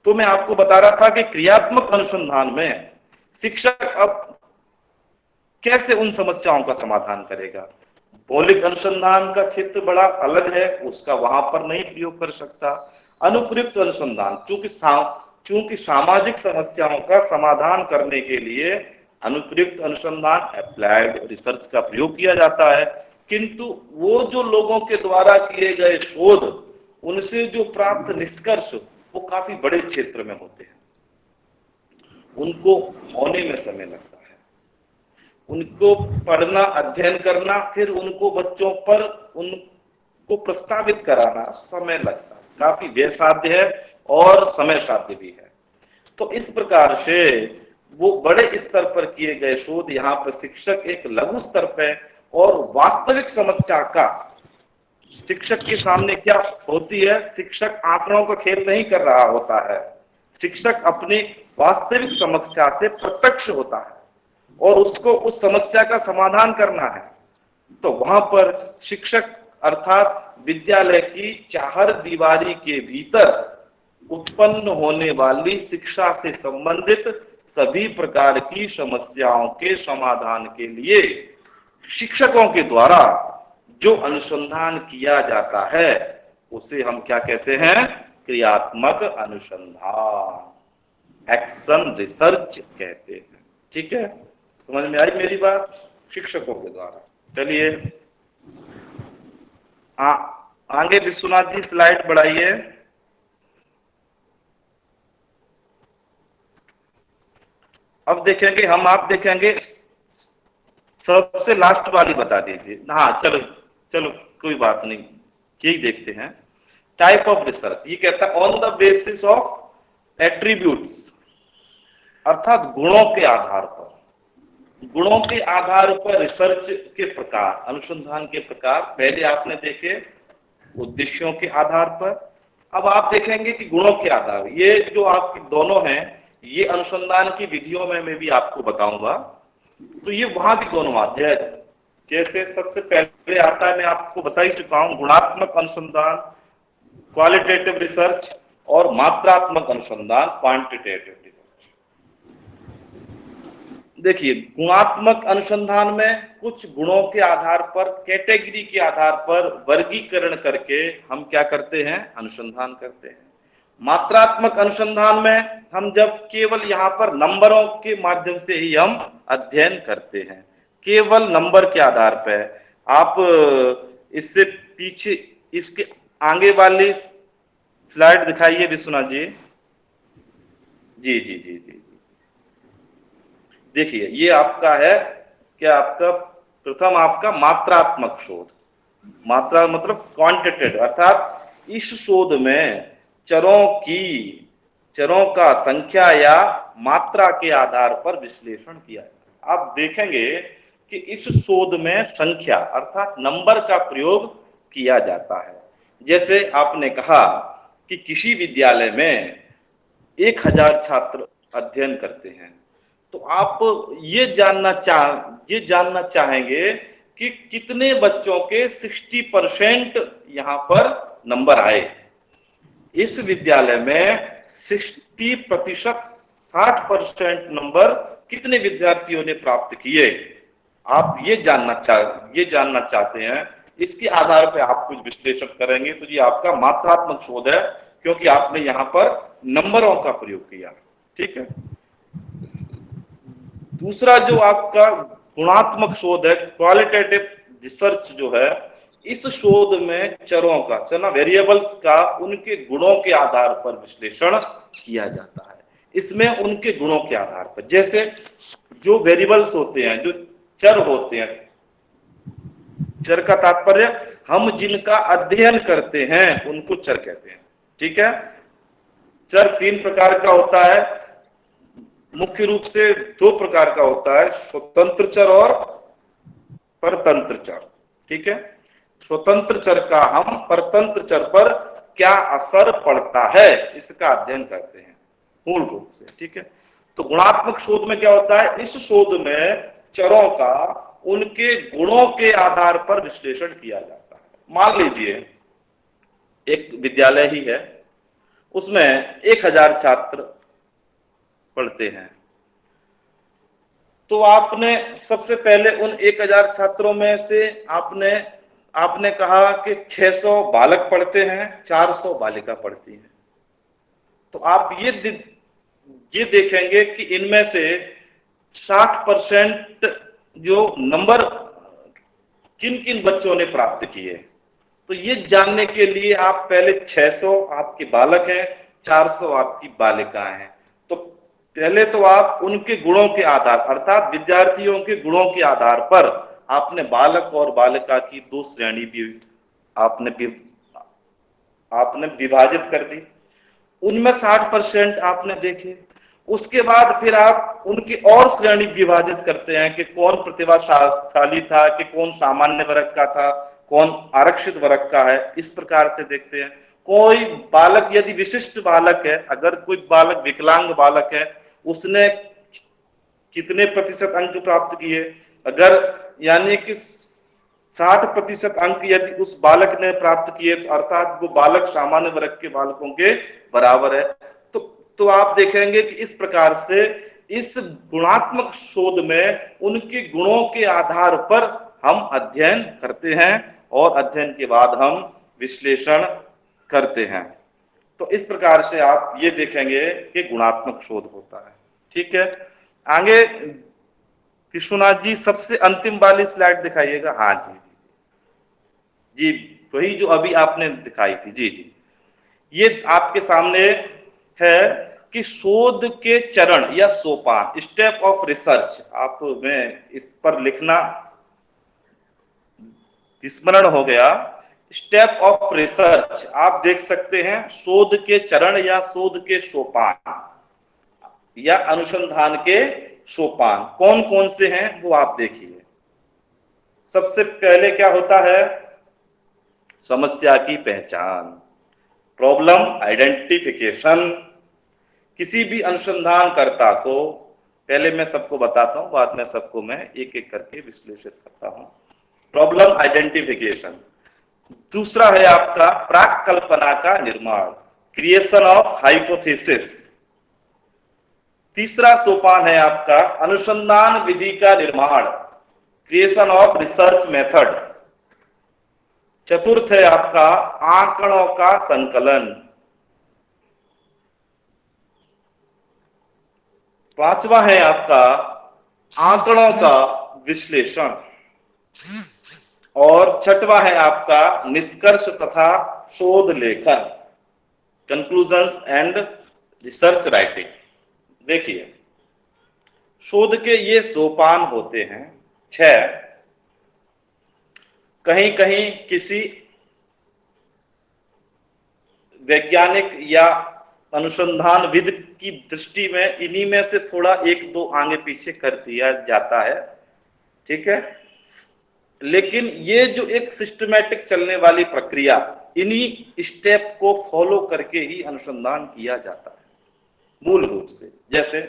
तो मैं आपको बता रहा था कि क्रियात्मक अनुसंधान में शिक्षक अब कैसे उन समस्याओं का समाधान करेगा। मौलिक अनुसंधान का क्षेत्र बड़ा अलग है, उसका वहां पर नहीं प्रयोग कर सकता। अनुप्रयुक्त अनुसंधान, चूंकि सामाजिक समस्याओं का समाधान करने के लिए अनुप्रयुक्त अनुसंधान अप्लाइड रिसर्च का प्रयोग किया जाता है, किंतु वो जो लोगों के द्वारा किए गए शोध, उनसे जो प्राप्त निष्कर्ष वो काफी बड़े क्षेत्र में होते हैं, उनको होने में समय लगता है, उनको पढ़ना, अध्ययन करना, फिर उनको बच्चों पर उनको प्रस्तावित कराना समय लगता है, काफी व्यय साध्य है और समय साध्य भी है। तो इस प्रकार से वो बड़े स्तर पर किए गए शोध, यहाँ पर शिक्षक एक लघु स्तर पे और वास्तविक समस्या का शिक्षक के सामने क्या होती है, शिक्षक आंकड़ों का खेल नहीं कर रहा होता है, शिक्षक अपनी वास्तविक समस्या से प्रत्यक्ष होता है और उसको उस समस्या का समाधान करना है। तो वहां पर शिक्षक अर्थात विद्यालय की चार दीवारी के भीतर उत्पन्न होने वाली शिक्षा से संबंधित सभी प्रकार की समस्याओं के समाधान के लिए शिक्षकों के द्वारा जो अनुसंधान किया जाता है उसे हम क्या कहते हैं, क्रियात्मक अनुसंधान, एक्शन रिसर्च कहते हैं। ठीक है, समझ में आई मेरी बात, शिक्षकों के द्वारा। चलिए आगे विश्वनाथ जी स्लाइड बढ़ाइए। अब देखेंगे हम, आप देखेंगे सबसे लास्ट वाली बता दीजिए। हाँ चलो चलो कोई बात नहीं, यही देखते हैं। टाइप ऑफ रिसर्च, ये कहता है on the basis of attributes, अर्थात गुणों के आधार पर, गुणों के आधार पर रिसर्च के प्रकार, अनुसंधान के प्रकार। पहले आपने देखे उद्देश्यों के आधार पर, अब आप देखेंगे कि गुणों के आधार। ये जो आपके दोनों हैं, ये अनुसंधान की विधियों में मैं भी आपको बताऊंगा, तो ये वहां भी दोनों आते हैं। जैसे सबसे पहले आता है, मैं आपको बता ही चुका हूं, गुणात्मक अनुसंधान क्वालिटेटिव रिसर्च और मात्रात्मक अनुसंधान क्वांटिटेटिव रिसर्च। देखिए गुणात्मक अनुसंधान में कुछ गुणों के आधार पर, कैटेगरी के आधार पर वर्गीकरण करके हम क्या करते हैं, अनुसंधान करते हैं। मात्रात्मक अनुसंधान में हम जब केवल यहाँ पर नंबरों के माध्यम से ही हम अध्ययन करते हैं, केवल नंबर के आधार पर। आप इससे पीछे, इसके आगे वाली स्लाइड दिखाइए विश्वनाथ जी। जी जी जी जी, देखिए ये आपका है क्या, आपका प्रथम आपका मात्रात्मक शोध। मात्रा मतलब क्वांटिटेटिव, अर्थात इस शोध में चरों का संख्या या मात्रा के आधार पर विश्लेषण किया जाता है। आप देखेंगे कि इस शोध में संख्या अर्थात नंबर का प्रयोग किया जाता है। जैसे आपने कहा कि किसी विद्यालय में 1000 छात्र अध्ययन करते हैं, तो आप ये जानना चाहेंगे कि कितने बच्चों के 60% यहाँ पर नंबर आए। इस विद्यालय में 60%, 60% नंबर कितने विद्यार्थियों ने प्राप्त किए, आप ये जानना चाहते हैं। इसके आधार पर आप कुछ विश्लेषण करेंगे, तो ये आपका मात्रात्मक शोध है, क्योंकि आपने यहाँ पर नंबरों का प्रयोग किया। ठीक है। दूसरा जो आपका गुणात्मक शोध है, क्वालिटेटिव रिसर्च जो है, इस शोध में चरों का वेरिएबल्स का उनके गुणों के आधार पर विश्लेषण किया जाता है। इसमें उनके गुणों के आधार पर, जैसे जो वेरिएबल्स होते हैं, जो चर होते हैं, चर का तात्पर्य हम जिनका अध्ययन करते हैं उनको चर कहते हैं। ठीक है। चर 3 प्रकार का होता है, मुख्य रूप से 2 प्रकार का होता है, स्वतंत्र चर और परतंत्र चर। ठीक है। स्वतंत्र चर का हम परतंत्र चर पर क्या असर पड़ता है इसका अध्ययन करते हैं मूल रूप से। ठीक है। तो गुणात्मक शोध में क्या होता है, इस शोध में चरों का उनके गुणों के आधार पर विश्लेषण किया जाता है। मान लीजिए एक विद्यालय ही है, उसमें 1000 छात्र पढ़ते हैं, तो आपने सबसे पहले उन 1000 छात्रों में से आपने कहा कि 600 बालक पढ़ते हैं, 400 बालिका पढ़ती हैं। तो आप ये देखेंगे कि इनमें से 60% जो नंबर किन किन बच्चों ने प्राप्त किए। तो ये जानने के लिए आप पहले 600 आपके बालक हैं, 400 आपकी बालिकाएं हैं, तो पहले तो आप उनके गुणों के आधार अर्थात विद्यार्थियों के गुणों के आधार पर आपने बालक और बालिका की 2 श्रेणी भी आपने विभाजित कर दी। उनमें 60% आपने देखे। उसके बाद फिर आप उनकी और श्रेणी विभाजित करते हैं कि कौन प्रतिभाशाली था, कि कौन सामान्य वर्ग का था, कौन आरक्षित वर्ग का है। इस प्रकार से देखते हैं। कोई बालक यदि विशिष्ट बालक है, अगर कोई बालक विकलांग बालक है, उसने कितने प्रतिशत अंक प्राप्त किए, अगर यानी कि 60% अंक यदि उस बालक ने प्राप्त किए, तो अर्थात वो बालक सामान्य वर्ग के बालकों के बराबर है। तो आप देखेंगे कि इस प्रकार से इस गुणात्मक शोध में उनके गुणों के आधार पर हम अध्ययन करते हैं और अध्ययन के बाद हम विश्लेषण करते हैं। तो इस प्रकार से आप ये देखेंगे कि गुणात्मक शोध होता है। ठीक है। आगे विश्वनाथ जी सबसे अंतिम वाली स्लाइड दिखाइएगा। हाँ जी जी जी, वही जो अभी आपने दिखाई थी। जी जी, ये आपके सामने है कि शोध के चरण या सोपान, स्टेप ऑफ रिसर्च, आप में इस पर लिखना स्मरण हो गया। स्टेप ऑफ रिसर्च आप देख सकते हैं, शोध के चरण या शोध के सोपान या अनुसंधान के सोपान कौन कौन से हैं वो आप देखिए। सबसे पहले क्या होता है, समस्या की पहचान, प्रॉब्लम आइडेंटिफिकेशन। किसी भी अनुसंधानकर्ता को, पहले मैं सबको बताता हूं, बाद में सबको मैं एक एक करके विश्लेषित करता हूं। Problem identification. दूसरा है आपका प्राक कल्पना का निर्माण, क्रिएशन ऑफ हाइपोथेसिस। तीसरा सोपान है आपका अनुसंधान विधि का निर्माण, क्रिएशन ऑफ रिसर्च मेथड। चतुर्थ है आपका आंकड़ों का संकलन। पांचवा है आपका आंकड़ों का विश्लेषण। और छठवां है आपका निष्कर्ष तथा शोध लेखन, कंक्लूजन्स एंड रिसर्च राइटिंग। देखिए, शोध के ये सोपान होते हैं 6। कहीं कहीं किसी वैज्ञानिक या अनुसंधानविद की दृष्टि में इन्हीं में से थोड़ा 1-2 आगे पीछे कर दिया जाता है, ठीक है। लेकिन ये जो एक सिस्टमैटिक चलने वाली प्रक्रिया, इन्हीं स्टेप को फॉलो करके ही अनुसंधान किया जाता है मूल रूप से। जैसे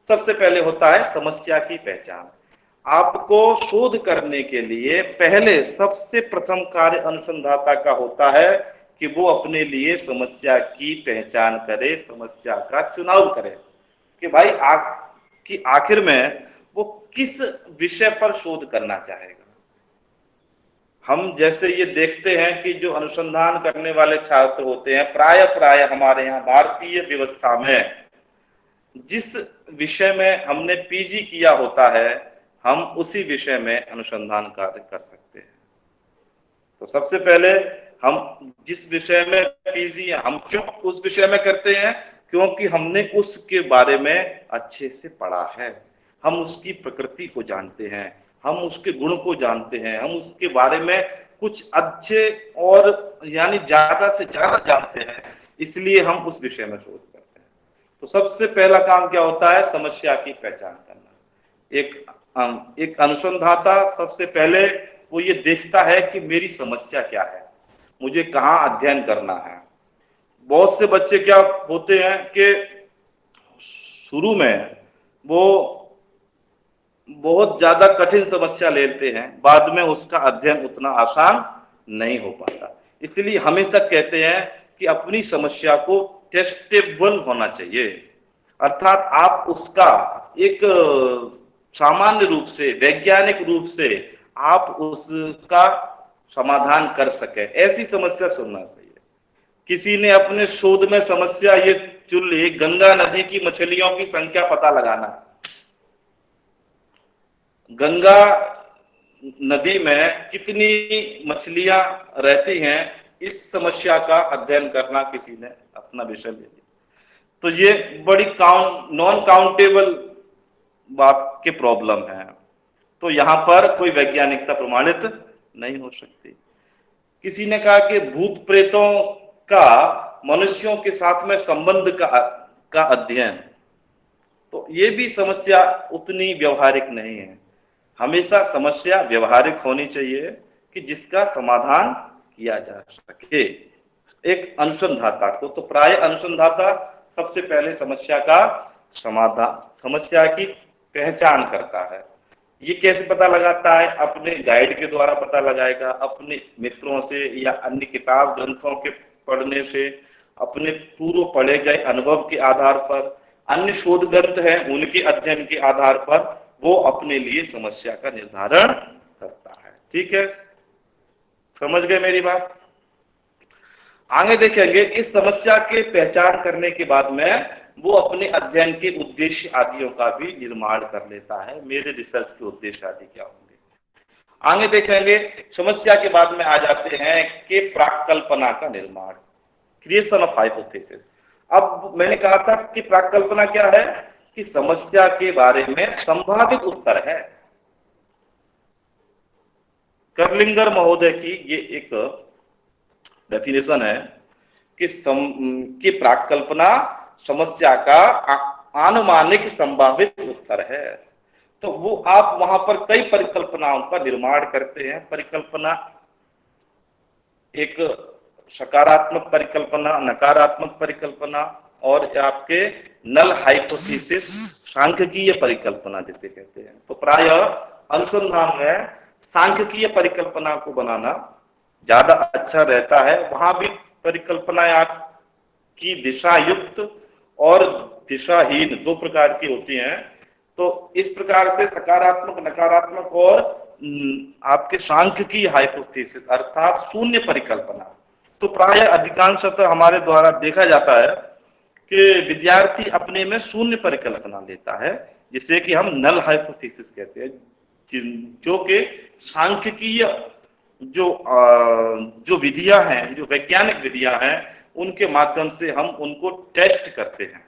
सबसे पहले होता है समस्या की पहचान। आपको शोध करने के लिए पहले सबसे प्रथम कार्य अनुसंधाता का होता है कि वो अपने लिए समस्या की पहचान करे, समस्या का चुनाव करे कि भाई कि आखिर में वो किस विषय पर शोध करना चाहेगा। हम जैसे ये देखते हैं कि जो अनुसंधान करने वाले छात्र होते हैं, प्राय हमारे यहाँ भारतीय व्यवस्था में जिस विषय में हमने पीजी किया होता है, हम उसी विषय में अनुसंधान कार्य कर सकते हैं। तो सबसे पहले हम जिस विषय में पीजी, हम क्यों उस विषय में करते हैं? क्योंकि हमने उसके बारे में अच्छे से पढ़ा है, हम उसकी प्रकृति को जानते हैं, हम उसके गुण को जानते हैं, हम उसके बारे में कुछ अच्छे और यानी ज्यादा से ज्यादा जानते हैं, इसलिए हम उस विषय में शोध करते हैं। तो सबसे पहला काम क्या होता है? समस्या की पहचान करना। एक अनुसंधाता सबसे पहले वो ये देखता है कि मेरी समस्या क्या है, मुझे कहाँ अध्ययन करना है। बहुत से बच्चे क्या होते हैं कि शुरू में वो बहुत ज्यादा कठिन समस्या लेते हैं, बाद में उसका अध्ययन उतना आसान नहीं हो पाता। इसलिए हमेशा कहते हैं कि अपनी समस्या को टेस्टेबल होना चाहिए, अर्थात आप उसका एक सामान्य रूप से, वैज्ञानिक रूप से आप उसका समाधान कर सके, ऐसी समस्या सुनना चाहिए। किसी ने अपने शोध में समस्या ये चुन ली, गंगा नदी की मछलियों की संख्या पता लगाना। गंगा नदी में कितनी मछलियां रहती हैं, इस समस्या का अध्ययन करना किसी ने अपना विषय ले लिया। तो ये बड़ी नॉन काउंटेबल बात के प्रॉब्लम है, तो यहां पर कोई वैज्ञानिकता प्रमाणित नहीं हो सकती। किसी ने कहा कि भूत प्रेतों का मनुष्यों के साथ में संबंध का अध्ययन, तो ये भी समस्या उतनी व्यवहारिक नहीं है। हमेशा समस्या व्यवहारिक होनी चाहिए कि जिसका समाधान किया जा सके एक अनुसंधाता को। तो प्राय अनुसंधाता सबसे पहले समस्या का समाधान, समस्या की पहचान करता है। ये कैसे पता लगाता है? अपने गाइड के द्वारा पता लगाएगा, अपने मित्रों से या अन्य किताब ग्रंथों के पढ़ने से, अपने पूर्व पढ़े गए अनुभव के आधार पर, अन्य शोध ग्रंथ हैं उनके अध्ययन के आधार पर वो अपने लिए समस्या का निर्धारण करता है। ठीक है, समझ गए मेरी बात? आगे देखेंगे, इस समस्या के पहचान करने के बाद में वो अपने अध्ययन के उद्देश्य आदियों का भी निर्माण कर लेता है। मेरे रिसर्च के उद्देश्य आदि क्या होंगे, आगे देखेंगे। समस्या के बाद में आ जाते हैं कि प्राक्कल्पना का निर्माण, क्रिएशन ऑफ हाइपोथेसिस। अब मैंने कहा था कि प्राक्कल्पना क्या है? कि समस्या के बारे में संभावित उत्तर है। कर्लिंगर महोदय की ये एक डेफिनेशन है कि प्राक्कल्पना समस्या का आनुमानिक संभावित उत्तर है। तो वो आप वहां पर कई परिकल्पनाओं का निर्माण करते हैं। परिकल्पना एक सकारात्मक परिकल्पना, नकारात्मक परिकल्पना और आपके नल हाइपोथेसिस, सांख्यिकीय परिकल्पना जिसे कहते हैं। तो प्राय अनुसंधान में सांख्यिकीय परिकल्पना को बनाना ज्यादा अच्छा रहता है। वहां भी परिकल्पनाएं आपकी दिशा युक्त और दिशाहीन दो प्रकार की होती हैं। तो इस प्रकार से सकारात्मक, नकारात्मक और आपके सांख्यिकीय हाइपोथेसिस अर्थात शून्य परिकल्पना। तो प्राय अधिकांशतः हमारे द्वारा देखा जाता है कि विद्यार्थी अपने में शून्य परिकल्पना लेता है, जिसे कि हम नल हाइपोथेसिस कहते हैं, जो कि सांख्यिकीय जो विधियां हैं, जो वैज्ञानिक विधियां हैं, उनके माध्यम से हम उनको टेस्ट करते हैं।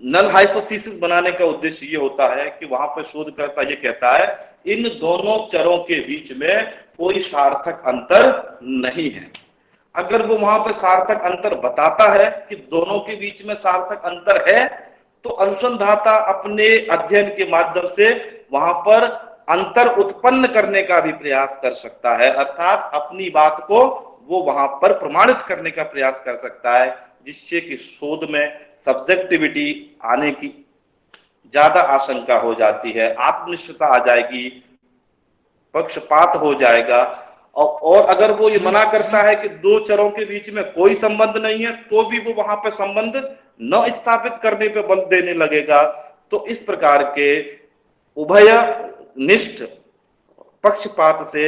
नल हाइपोथेसिस बनाने का उद्देश्य ये होता है कि वहां पर शोधकर्ता ये कहता है इन दोनों चरों के बीच में कोई सार्थक अंतर नहीं है। अगर वो वहां पर सार्थक अंतर बताता है कि दोनों के बीच में सार्थक अंतर है, तो अनुसंधाता अपने अध्ययन के माध्यम से वहां पर अंतर उत्पन्न करने का भी प्रयास कर सकता है, अर्थात अपनी बात को वो वहां पर प्रमाणित करने का प्रयास कर सकता है, जिससे कि शोध में सब्जेक्टिविटी आने की ज्यादा आशंका हो जाती है, आत्मनिष्ठता आ जाएगी, पक्षपात हो जाएगा। और अगर वो ये मना करता है कि दो चरों के बीच में कोई संबंध नहीं है, तो भी वो वहां पर संबंध न स्थापित करने पे बल देने लगेगा। तो इस प्रकार के उभयनिष्ठ पक्षपात से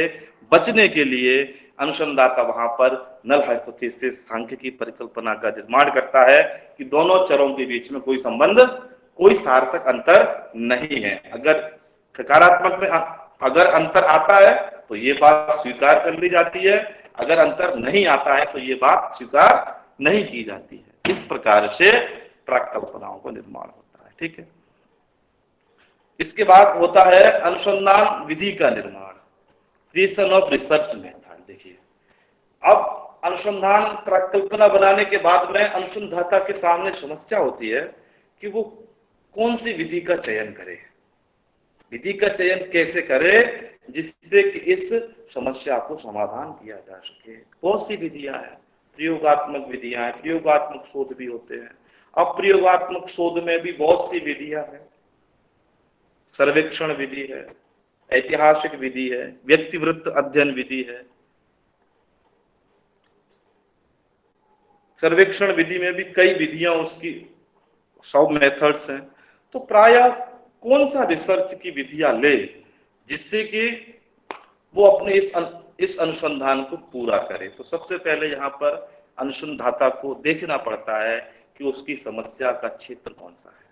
बचने के लिए अनुसंधाता वहां पर नल हाइपोथेसिस सांख्य की परिकल्पना का निर्माण करता है कि दोनों चरों के बीच में कोई संबंध, कोई सार्थक अंतर नहीं है। अगर सकारात्मक में अगर अंतर आता है तो ये बात स्वीकार कर ली जाती है, अगर अंतर नहीं आता है तो ये बात स्वीकार नहीं की जाती है। इस प्रकार से प्राक्कल्पनाओं का निर्माण होता है। ठीक है, इसके बाद होता है अनुसंधान विधि का निर्माण, क्रिएशन ऑफ रिसर्च मेथड। देखिए, अब अनुसंधान प्राक्कल्पना बनाने के बाद में अनुसंधाता के सामने समस्या होती है कि वो कौन सी विधि का चयन करे, विधि का चयन कैसे करे जिससे कि इस समस्या को समाधान किया जा सके। बहुत सी विधियां हैं, प्रयोगात्मक विधियां हैं, प्रयोगात्मक शोध भी होते हैं। अब प्रयोगात्मक शोध में भी बहुत सी विधियां हैं, सर्वेक्षण विधि है, ऐतिहासिक विधि है, व्यक्तिवृत्त अध्ययन विधि है। सर्वेक्षण विधि में भी कई विधियां, उसकी 100 मेथड्स हैं। तो प्रायः कौन सा रिसर्च की विधियां ले जिससे कि वो अपने इस अनुसंधान को पूरा करे। तो सबसे पहले यहाँ पर अनुसंधाता को देखना पड़ता है कि उसकी समस्या का क्षेत्र कौन सा है,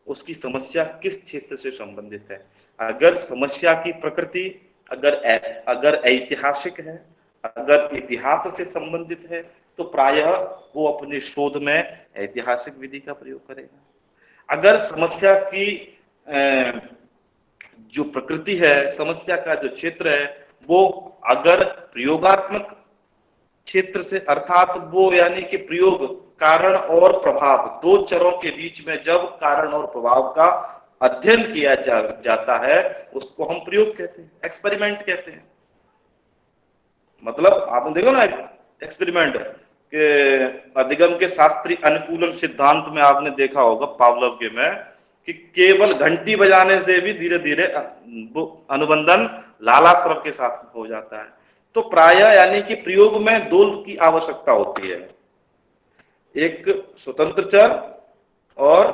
उसकी समस्या किस क्षेत्र से संबंधित है। अगर समस्या की प्रकृति अगर ऐतिहासिक है, अगर इतिहास से संबंधित है, तो प्रायः वो अपने शोध में ऐतिहासिक विधि का प्रयोग करेगा। अगर समस्या की जो प्रकृति है, समस्या का जो क्षेत्र है, वो अगर प्रयोगात्मक क्षेत्र से, अर्थात वो यानी कि प्रयोग, कारण और प्रभाव, दो चरों के बीच में जब कारण और प्रभाव का अध्ययन किया जाता है, उसको हम प्रयोग कहते हैं, एक्सपेरिमेंट कहते हैं। मतलब आपने देखो ना एक्सपेरिमेंट के अधिगम के शास्त्रीय अनुकूलन सिद्धांत में आपने देखा होगा पावलोव के में कि केवल घंटी बजाने से भी धीरे धीरे वो अनुबंधन लाला स्राव के साथ हो जाता है। तो प्रायः यानी कि प्रयोग में दो की आवश्यकता होती है, एक स्वतंत्र चर और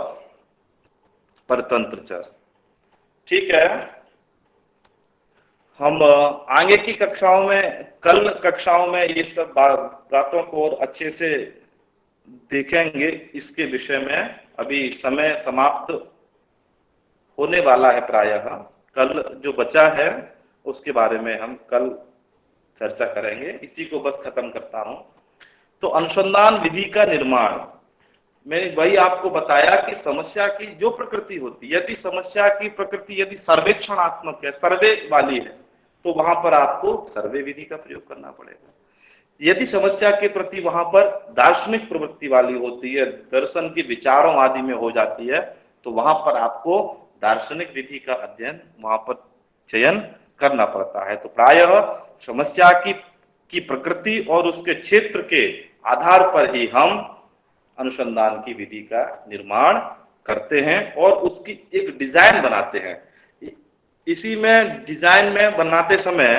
परतंत्र चर। ठीक है, हम आगे की कक्षाओं में, कल कक्षाओं में ये सब बातों को और अच्छे से देखेंगे इसके विषय में। अभी समय समाप्त होने वाला है प्रायः, कल जो बचा है उसके बारे में हम कल चर्चा करेंगे। इसी को बस खत्म करता हूं। तो अनुसंधान विधि का निर्माण, मैंने वही आपको बताया कि समस्या की जो प्रकृति होती है, यदि समस्या की प्रकृति यदि सर्वेक्षणात्मक है, सर्वे वाली है, तो वहां पर आपको सर्वे विधि का प्रयोग करना पड़ेगा। यदि समस्या के प्रति वहां पर दार्शनिक प्रवृत्ति वाली होती है, दर्शन के विचारों आदि में हो जाती है, तो वहां पर आपको दार्शनिक विधि का अध्ययन, वहां पर चयन करना पड़ता है। तो प्रायः समस्या की प्रकृति और उसके क्षेत्र के आधार पर ही हम अनुसंधान की विधि का निर्माण करते हैं और उसकी एक डिजाइन बनाते हैं। इसी में डिजाइन में बनाते समय,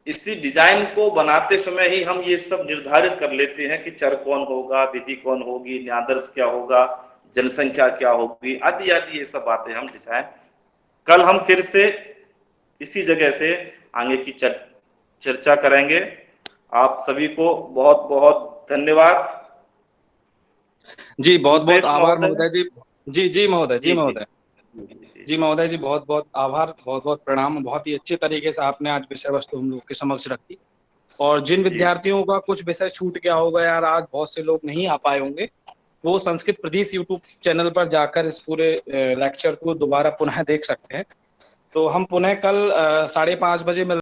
इसी डिजाइन को बनाते समय ही हम ये सब निर्धारित कर लेते हैं कि चर कौन होगा, विधि कौन होगी, न्यायादर्श क्या होगा, जनसंख्या क्या होगी, आदि आदि ये सब बातें हम डिजाइन। कल हम फिर से इसी जगह से आगे की चर्चा करेंगे। आप सभी को बहुत बहुत धन्यवाद। जी बहुत बहुत आभार महोदय जी। जी जी महोदय, जी महोदय, जी महोदय जी, बहुत बहुत आभार, बहुत बहुत प्रणाम। बहुत ही अच्छे तरीके से आपने आज विषय वस्तु हम लोग के समक्ष रखी। और जिन विद्यार्थियों का कुछ विषय छूट गया होगा यार, आज बहुत से लोग नहीं आ पाए होंगे, वो संस्कृत प्रदेश यूट्यूब चैनल पर जाकर इस पूरे लेक्चर को दोबारा पुनः देख सकते हैं। तो हम पुनः कल 5:30 बजे मिल